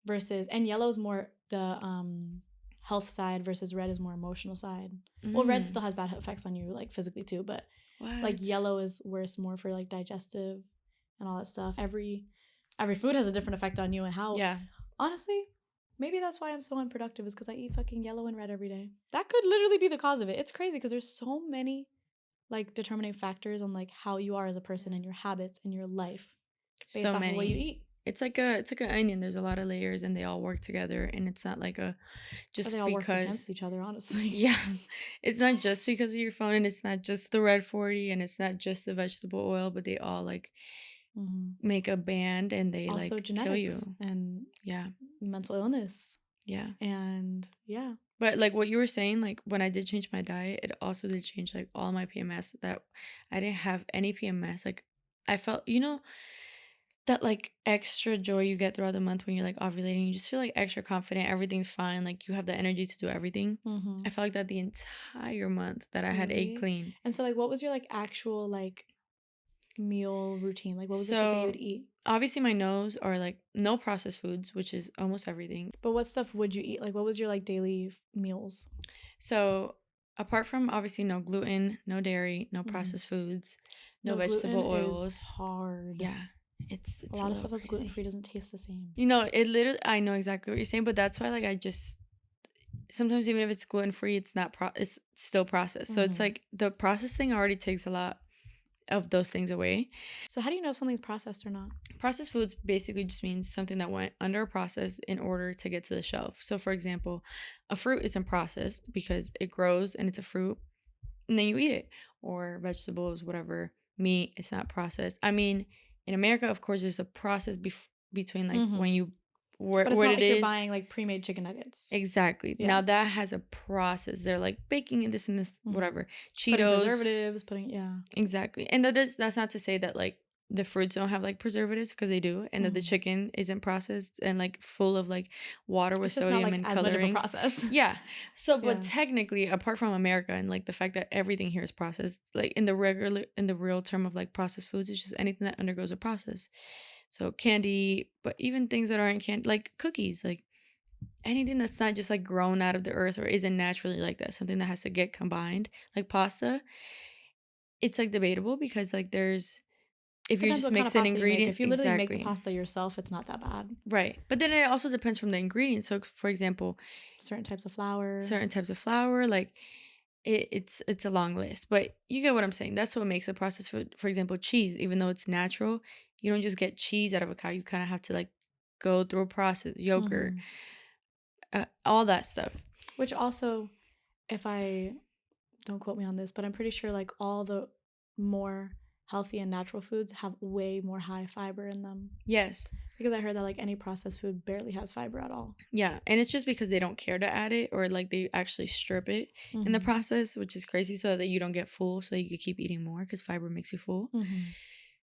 And yellow is more the health side, versus red is more emotional side. Well, red still has bad effects on you, like physically too, but like yellow is worse more for like digestive and all that stuff. Every food has a different effect on you, and how. Yeah. Honestly, maybe that's why I'm so unproductive, is because I eat fucking yellow and red every day. That could literally be the cause of it. It's crazy because there's so many like determining factors on like how you are as a person and your habits and your life based off of what you eat. It's like an onion. There's a lot of layers and they all work together, and it's not like they all work against each other, honestly. Yeah. It's not just because of your phone, and it's not just the red 40, and it's not just the vegetable oil, but they all like make a band, and they also like kill you. And mental illness. Yeah. And but like what you were saying, like when I did change my diet, it also did change like all my PMS. That I didn't have any PMS. Like, I felt, you know, that like extra joy you get throughout the month when you're like ovulating. You just feel like extra confident. Everything's fine. Like, you have the energy to do everything. I felt like that the entire month that I had ate clean. And so like, what was your like actual like meal routine? Like, what was the shit that you would eat? Obviously my no's are like no processed foods, which is almost everything. But what stuff would you eat? Like, what was your like daily meals? So apart from obviously no gluten, no dairy, no processed foods, no vegetable oils. Is hard. Yeah. It's a lot of stuff that's gluten free doesn't taste the same. You know, it literally, I know exactly what you're saying, but that's why like I just sometimes, even if it's gluten free, it's not it's still processed. So it's like the processed thing already takes a lot of those things away. So how do you know if something's processed or not? Processed foods basically just means something that went under a process in order to get to the shelf. So for example, a fruit isn't processed because it grows and it's a fruit, and then you eat it. Or vegetables, whatever, meat, it's not processed. I mean, in America, of course, there's a process between like when you but it's not like you're buying like pre-made chicken nuggets. Exactly. Yeah. Now that has a process. They're like baking this and this, whatever. Cheetos, preservatives, exactly. And that's not to say that like the fruits don't have like preservatives, because they do, and that the chicken isn't processed and like full of like water with sodium not, like, and coloring. Much of a process. Yeah. So, but technically, apart from America and like the fact that everything here is processed, like in the real term of like processed foods, it's just anything that undergoes a process. So candy, but even things that aren't candy, like cookies, like anything that's not just like grown out of the earth or isn't naturally like that, something that has to get combined, like pasta, it's like debatable, because like there's, if you're just mixing ingredients, if you literally make the pasta yourself, it's not that bad. Right. But then it also depends from the ingredients. So for example, certain types of flour, like it's a long list, but you get what I'm saying. That's what makes a processed food. For example, cheese, even though it's natural, you don't just get cheese out of a cow. You kind of have to like go through a process, yogurt, all that stuff. Which also, if I don't quote me on this, but I'm pretty sure like all the more healthy and natural foods have way more high fiber in them. Yes. Because I heard that like any processed food barely has fiber at all. Yeah, and it's just because they don't care to add it, or like they actually strip it in the process, which is crazy, so that you don't get full, so you can keep eating more because fiber makes you full.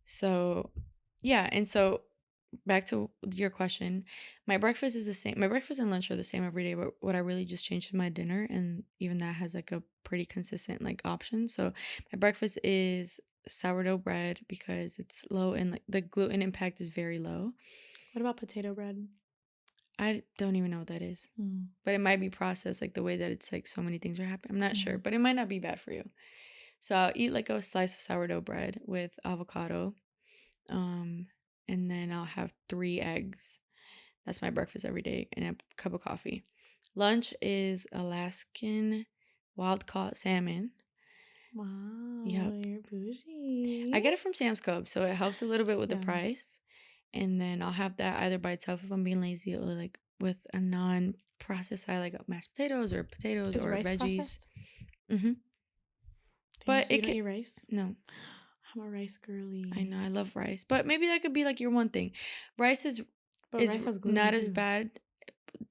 So yeah, and so back to your question, my breakfast is the same. My breakfast and lunch are the same every day, but what I really just changed is my dinner, and even that has like a pretty consistent like option. So my breakfast is sourdough bread because it's low and like the gluten impact is very low. What about potato bread? I don't even know what that is, but it might be processed like the way that it's like so many things are happening. I'm not sure, but it might not be bad for you. So I'll eat like a slice of sourdough bread with avocado, and then I'll have 3 eggs. That's my breakfast every day, and a cup of coffee. Lunch is Alaskan wild caught salmon. Wow, Yep. you're bougie. I get it from Sam's Club, so it helps a little bit with the price. And then I'll have that either by itself if I'm being lazy, or like with a non-processed side, like mashed potatoes or potatoes or rice veggies. Processed? But so you don't eat rice? No. I'm a rice girly. I know, I love rice, but maybe that could be like your one thing. Rice is rice has gluten not too. as bad.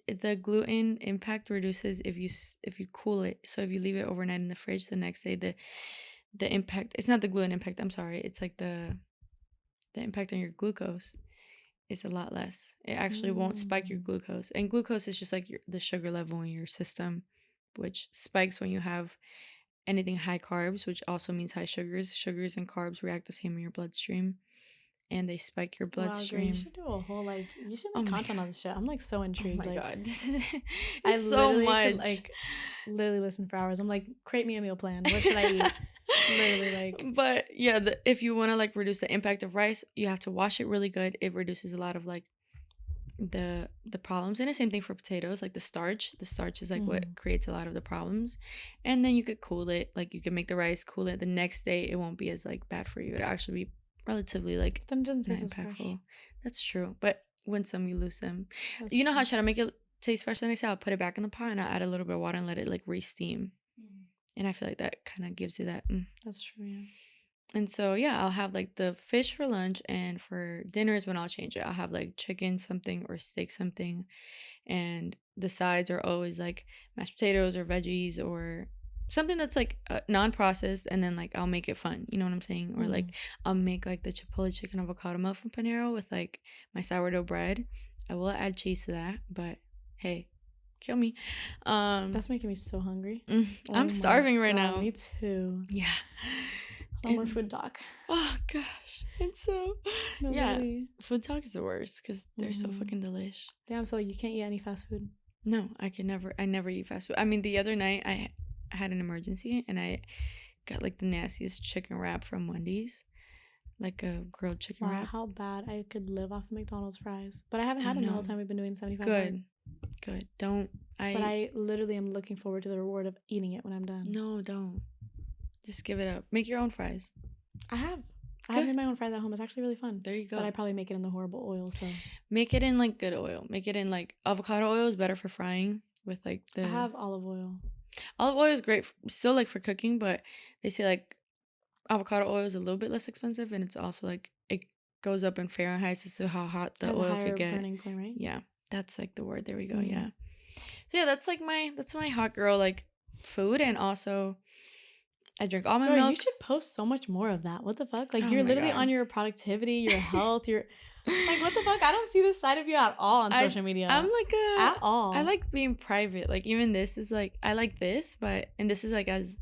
The gluten impact reduces if you cool it. So if you leave it overnight in the fridge, the next day the impact, it's not the gluten impact, I'm sorry, it's like the impact on your glucose is a lot less. It actually won't spike your glucose, and glucose is just like the sugar level in your system, which spikes when you have anything high carbs, which also means high sugars. Sugars and carbs react the same in your bloodstream, and they spike your bloodstream. Wow, girl, you should do a whole you should make content on this shit. I'm like so intrigued. Oh my god, this is so much. Could, literally listen for hours. I'm like, create me a meal plan. What should I eat? Literally But yeah, if you want to like reduce the impact of rice, you have to wash it really good. It reduces a lot of like the problems, and the same thing for potatoes. Like the starch is like what creates a lot of the problems. And then you could cool it, like you can make the rice, cool it the next day. It won't be as like bad for you. It'll actually be relatively like then it doesn't taste as fresh. That's true, but win some you lose some. You know how I try to make it taste fresh the next day? I'll put it back in the pot and I'll add a little bit of water and let it like re-steam. And I feel like that kind of gives you that. That's true, yeah. And so, yeah, I'll have like the fish for lunch, and for dinner is when I'll change it. I'll have like chicken something or steak something. And the sides are always like mashed potatoes or veggies or something that's like non-processed, and then like I'll make it fun. You know what I'm saying? Or like I'll make like the Chipotle chicken avocado melt from Panero with like my sourdough bread. I will add cheese to that, but hey, kill me. That's making me so hungry. I'm starving right now. Me too. Yeah. No more food talk. Oh gosh. And so really. Food talk is the worst because they're so fucking delish. Damn, so you can't eat any fast food? No, I never eat fast food. I mean, the other night I had an emergency and I got like the nastiest chicken wrap from Wendy's. Like a grilled chicken wrap. How bad. I could live off of McDonald's fries. But I haven't had them the whole time we've been doing 75. Good. But I literally am looking forward to the reward of eating it when I'm done. No, don't. Just give it up. Make your own fries. I have made my own fries at home. It's actually really fun. There you go. But I probably make it in the horrible oil, so. Make it in like good oil. Make it in like avocado oil is better for frying with like the. I have olive oil. Olive oil is great, still like for cooking, but they say like avocado oil is a little bit less expensive, and it's also like it goes up in Fahrenheit as to how hot the oil could get. Burning point, right? Yeah, that's like the word. There we go. Yeah. So yeah, that's my hot girl like food, and also I drink almond milk. You should post so much more of that. What the fuck? Like you're literally on your productivity, your health, your like what the fuck? I don't see this side of you at all on social media. I'm like at all. I like being private. Like even this is like I like this, and this is like as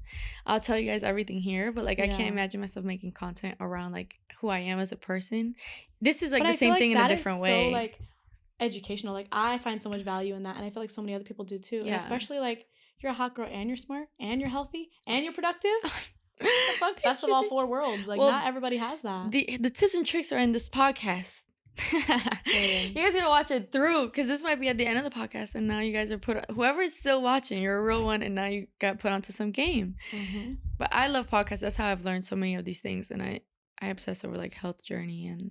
I'll tell you guys everything here, but like I can't imagine myself making content around like who I am as a person. This is like the same thing in a different way. So like educational. Like I find so much value in that, and I feel like so many other people do too. Yeah. And especially like you're a hot girl and you're smart and you're healthy and you're productive. The fuck? Best of all 4 worlds. Like not everybody has that. The tips and tricks are in this podcast. You guys gonna watch it through because this might be at the end of the podcast, and now you guys are whoever's still watching, you're a real one, and now you got put onto some game. But I love podcasts. That's how I've learned so many of these things, and I obsess over like health journey, and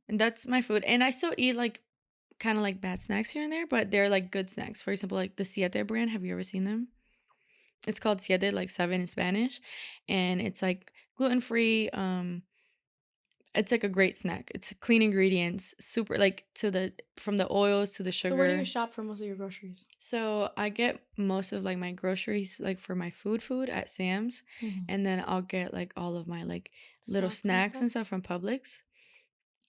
and that's my food. And I still eat like kind of like bad snacks here and there, but they're like good snacks. For example, like the Siete brand. Have you ever seen them? It's called Siete, like 7 in Spanish, and it's like gluten-free. It's like a great snack. It's clean ingredients, super like from the oils to the sugar. So where do you shop for most of your groceries? So I get most of like my groceries like for my food at Sam's, and then I'll get like all of my like little snacks and stuff from Publix,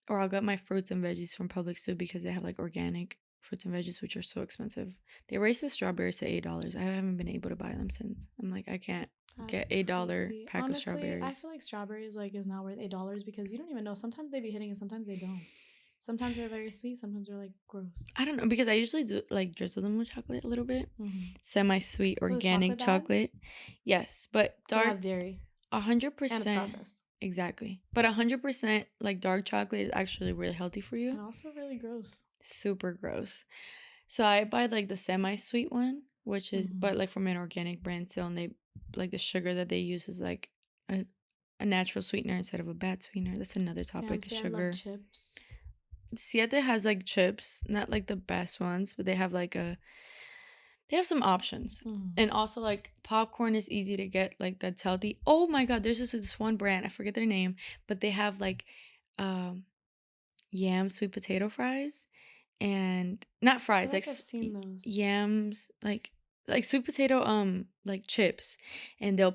or I'll get my fruits and veggies from Publix too because they have like organic fruits and veggies, which are so expensive. They raised the strawberries to $8. I haven't been able to buy them since. I'm like, I can't get $8 pack of strawberries. I feel like strawberries like is not worth $8 because you don't even know. Sometimes they be hitting and sometimes they don't. Sometimes they're very sweet. Sometimes they're like gross. I don't know because I usually do like drizzle them with chocolate a little bit, semi-sweet organic chocolate. Yes, but dark. It has dairy. 100%. And it's processed. Exactly, but 100% like dark chocolate is actually really healthy for you. And also really gross. Super gross. So I buy like the semi-sweet one, which is but like from an organic brand still, and they like the sugar that they use is like a natural sweetener instead of a bad sweetener. That's another topic. Damn, sugar. I love chips. Siete has like chips, not like the best ones, but they have some options. And also like popcorn is easy to get, like that's healthy. Oh my god, there's just this one brand, I forget their name, but they have like yam sweet potato fries, and not fries, like I've seen those. Yams, like sweet potato like chips, and they'll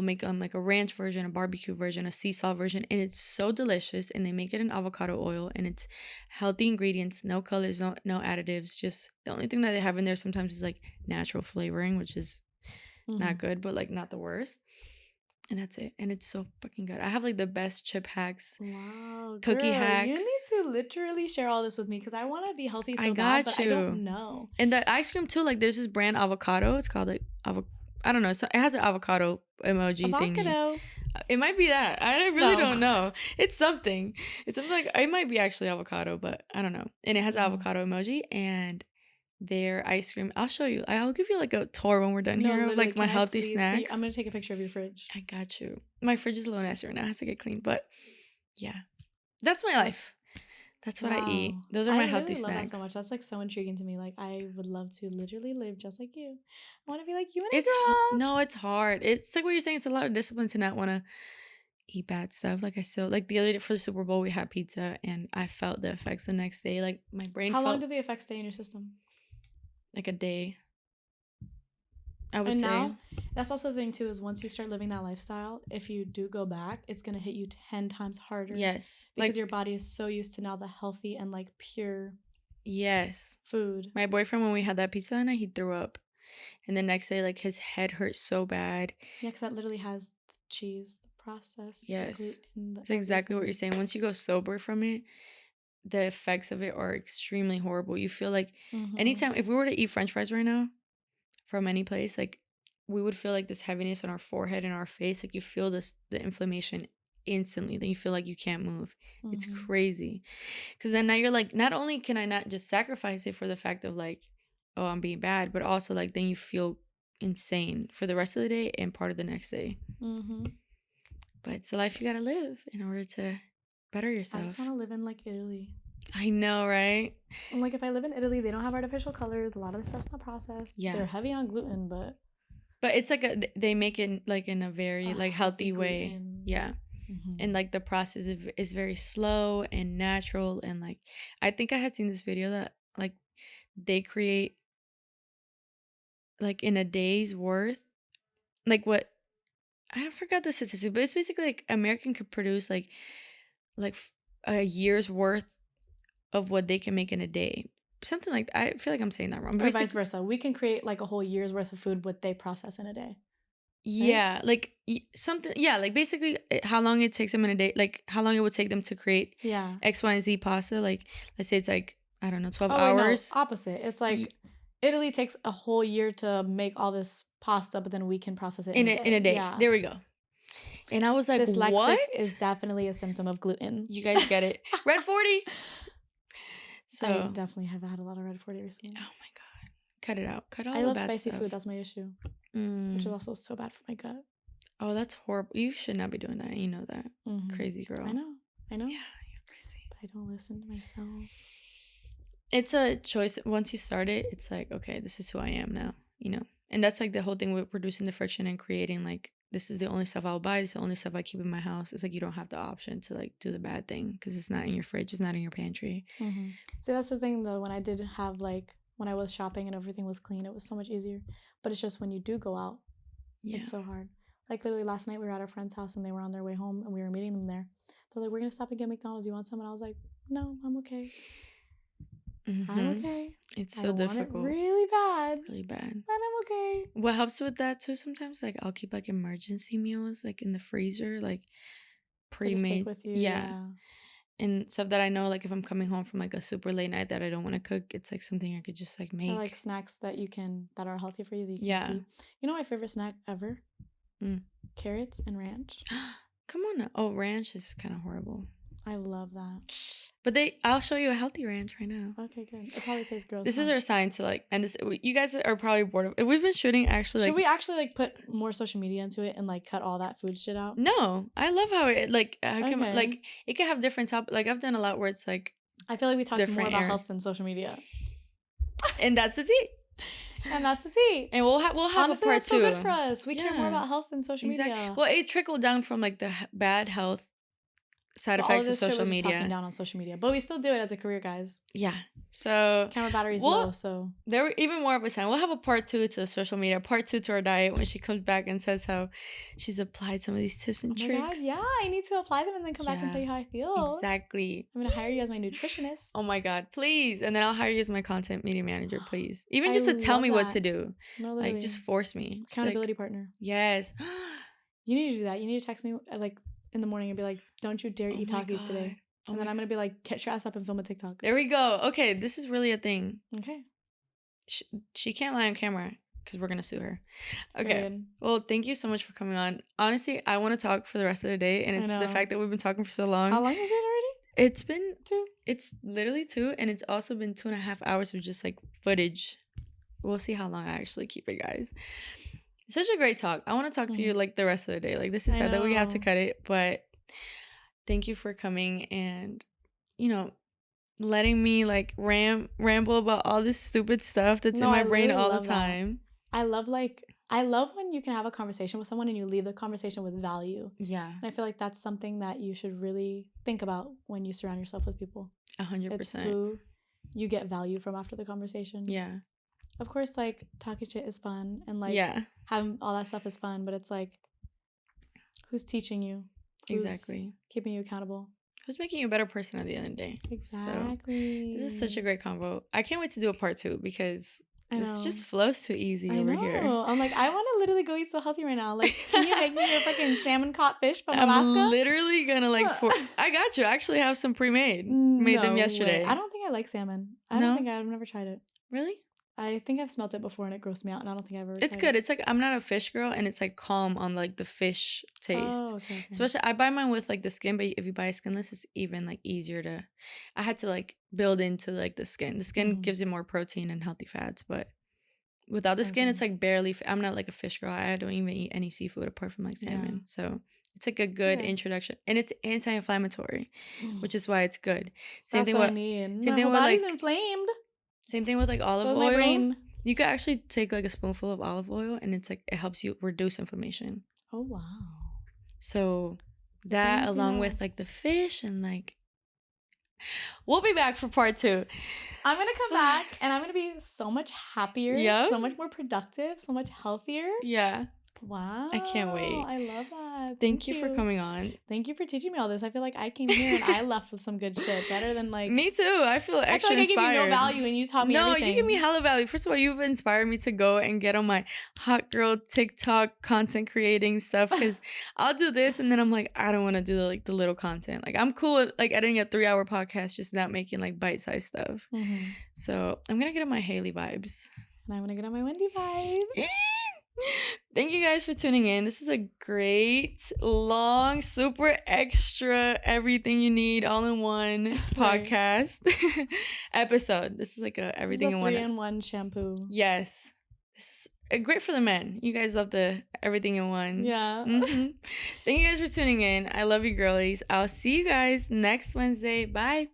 make like a ranch version, a barbecue version, a sea salt version, and it's so delicious. And they make it in avocado oil, and it's healthy ingredients, no colors, no additives. Just the only thing that they have in there sometimes is like natural flavoring, which is not good, but like not the worst. And that's it. And it's so fucking good. I have like the best chip hacks. Wow. Cookie hacks. You need to literally share all this with me because I want to be healthy so bad, but I don't know. And the ice cream too, like there's this brand avocado. It's called like I don't know. So it has an avocado emoji thing. It might be that. I really don't know. It's something. It's something like it might be actually avocado, but I don't know. And it has an avocado emoji, and their ice cream. I'll show you. I'll give you like a tour when we're done here of like my healthy snacks. I'm gonna take a picture of your fridge. I got you. My fridge is a little nasty right now. It has to get clean, but yeah, that's my life. That's what I eat. Those are my healthy snacks. I love that so much. That's like so intriguing to me. Like I would love to literally live just like you. I want to be like you. No, it's hard. It's like what you're saying. It's a lot of discipline to not want to eat bad stuff. Like I still like the other day for the Super Bowl we had pizza, and I felt the effects the next day. Like my brain. How long did the effects stay in your system? Like a day, I would say. Now, that's also the thing too, is once you start living that lifestyle, if you do go back, it's gonna hit you 10 times harder. Yes, because your body is so used to now the healthy and like pure food. My boyfriend, when we had that pizza night, he threw up, and the next day like his head hurt so bad. Yeah, because that literally has the cheese process. Yes, that's exactly what you're saying. Once you go sober from it, the effects of it are extremely horrible. You feel like anytime, if we were to eat French fries right now from any place, like we would feel like this heaviness on our forehead and our face. Like you feel the inflammation instantly. Then you feel like you can't move. It's crazy. Because then now you're like, not only can I not just sacrifice it for the fact of like, oh, I'm being bad, but also like then you feel insane for the rest of the day and part of the next day. But it's the life you gotta live in order to better yourself. I just want to live in like Italy. I know, right? And like if I live in Italy, they don't have artificial colors. A lot of the stuff's not processed. Yeah, they're heavy on gluten, but it's like they make it like in a very like healthy way. Gluten. Yeah, and like the process is very slow and natural. And like I think I had seen this video that like they create like in a day's worth, like what I don't forget the statistic, but it's basically like American could produce like a year's worth of what they can make in a day. Something like that. I feel like I'm saying that wrong. But or vice versa. We can create like a whole year's worth of food what they process in a day. Right? Yeah, like something. Yeah, like basically how long it takes them in a day. Like how long it would take them to create X, Y, and Z pasta. Like let's say it's like, I don't know, 12 hours. No, opposite. It's like Italy takes a whole year to make all this pasta, but then we can process it in a day. Yeah. There we go. And I was like, dyslexic what? Is definitely a symptom of gluten. You guys get it. Red 40. So I definitely have had a lot of red 40 recently. Oh my god. Cut it out. Cut all the bad stuff. I love spicy food. That's my issue. Which is also so bad for my gut. Oh, that's horrible. You should not be doing that. You know that. Crazy girl. I know. Yeah, you're crazy. But I don't listen to myself. It's a choice. Once you start it, it's like, okay, this is who I am now, you know? And that's like the whole thing with reducing the friction and creating like this is the only stuff I'll buy. It's the only stuff I keep in my house. It's like you don't have the option to like do the bad thing because it's not in your fridge. It's not in your pantry. Mm-hmm. So that's the thing though. When I did have like when I was shopping and everything was clean, it was so much easier. But it's just when you do go out, it's so hard. Like literally last night we were at our friend's house and they were on their way home and we were meeting them there. So like, we're gonna stop and get McDonald's. You want some? And I was like, no, I'm okay. Mm-hmm. I'm okay. It's so difficult. Want it really bad. Really bad. And I'm okay. What helps with that too sometimes, like I'll keep like emergency meals like in the freezer, like pre-made with you, yeah. And stuff that I know, like if I'm coming home from like a super late night that I don't want to cook, it's like something I could just like make. Or like snacks that are healthy for you that you can see. You know my favorite snack ever? Carrots and ranch. Come on now. Oh, ranch is kind of horrible. I love that. But I'll show you a healthy ranch right now. Okay, good. It probably tastes gross. This is our sign to like, and this, you guys are probably bored of it. We've been shooting actually. Should we actually like put more social media into it and like cut all that food shit out? No, I love how it like, like it can have different topics. Like I've done a lot where it's like, I feel like we talked more about health than social media. And that's the tea. And that's the tea. And we'll have honestly, a part that's so good for us. We care more about health than social media. Well, it trickled down from like the bad health side effects of social media. Talking down on social media, but we still do it as a career, guys. Yeah. So camera battery's low, so there were even more of a time. We'll have a part 2 to social media, part 2 to our diet when she comes back and says how she's applied some of these tips and tricks. God, yeah, I need to apply them and then come back and tell you how I feel. Exactly. I'm gonna hire you as my nutritionist. Oh my God, please! And then I'll hire you as my content media manager, please. Even just to tell me what to do. No, like just force me. Accountability partner. Yes. You need to do that. You need to text me like in the morning and be like, "Don't you dare eat Takis today." And then I'm going to be like, get your ass up and film a TikTok. There we go. Okay, this is really a thing. Okay. She can't lie on camera because we're going to sue her. Okay. Good. Well, thank you so much for coming on. Honestly, I want to talk for the rest of the day. And it's the fact that we've been talking for so long. How long is it already? It's been 2. It's literally 2. And it's also been 2.5 hours of just like footage. We'll see how long I actually keep it, guys. Such a great talk. I want to talk to you like the rest of the day. Like this is sad that we have to cut it, but thank you for coming and, you know, letting me like ramble about all this stupid stuff that's in my brain all the time. I love when you can have a conversation with someone and you leave the conversation with value. Yeah. And I feel like that's something that you should really think about when you surround yourself with people. 100%. It's who you get value from after the conversation. Yeah. Of course, like, talking shit is fun and, like, having all that stuff is fun, but it's, like, who's teaching you? Who's keeping you accountable? Who's making you a better person at the end of the day? Exactly. So, this is such a great convo. I can't wait to do a part 2 because this just flows too easy over here. I'm like, I want to literally go eat so healthy right now. Like, can you make me your fucking salmon caught fish from Alaska? I'm literally gonna, like, I got you. I actually have some pre-made. Made them yesterday. I don't think I like salmon. I've never tried it. Really? I think I've smelled it before and it grossed me out, and I don't think I've ever. It's good. It's like I'm not a fish girl, and it's like calm on like the fish taste. Oh, okay. Especially I buy mine with like the skin, but if you buy skinless, it's even like easier to. I had to like build into like the skin. The skin gives you more protein and healthy fats, but without the skin, it's like barely. I'm not like a fish girl. I don't even eat any seafood apart from like salmon. So it's like a good introduction, and it's anti-inflammatory, which is why it's good. Same thing with body's inflamed. Same thing with like olive oil. You could actually take like a spoonful of olive oil and it's like it helps you reduce inflammation. Oh wow. So that along with like the fish and like we'll be back for part 2. I'm gonna come back and I'm gonna be so much happier, so much more productive, so much healthier. Yeah. Wow. I can't wait. I love that. Thank you for coming on. Thank you for teaching me all this. I feel like I came here and I left with some good shit. Better than like... Me too. I feel extra inspired. I gave you no value and you taught me everything. No, you give me hella value. First of all, you've inspired me to go and get on my hot girl TikTok content creating stuff because I'll do this and then I'm like, I don't want to do like the little content. Like I'm cool with like editing a 3-hour podcast, just not making like bite-sized stuff. So I'm going to get on my Haley vibes. And I'm going to get on my Wendy vibes. Thank you guys for tuning in. This is a great, long, super extra, everything you need all in one podcast episode. This is like a everything in one. 3-in-1 shampoo. Yes. This is great for the men. You guys love the everything in one. Yeah. Thank you guys for tuning in. I love you, girlies. I'll see you guys next Wednesday. Bye.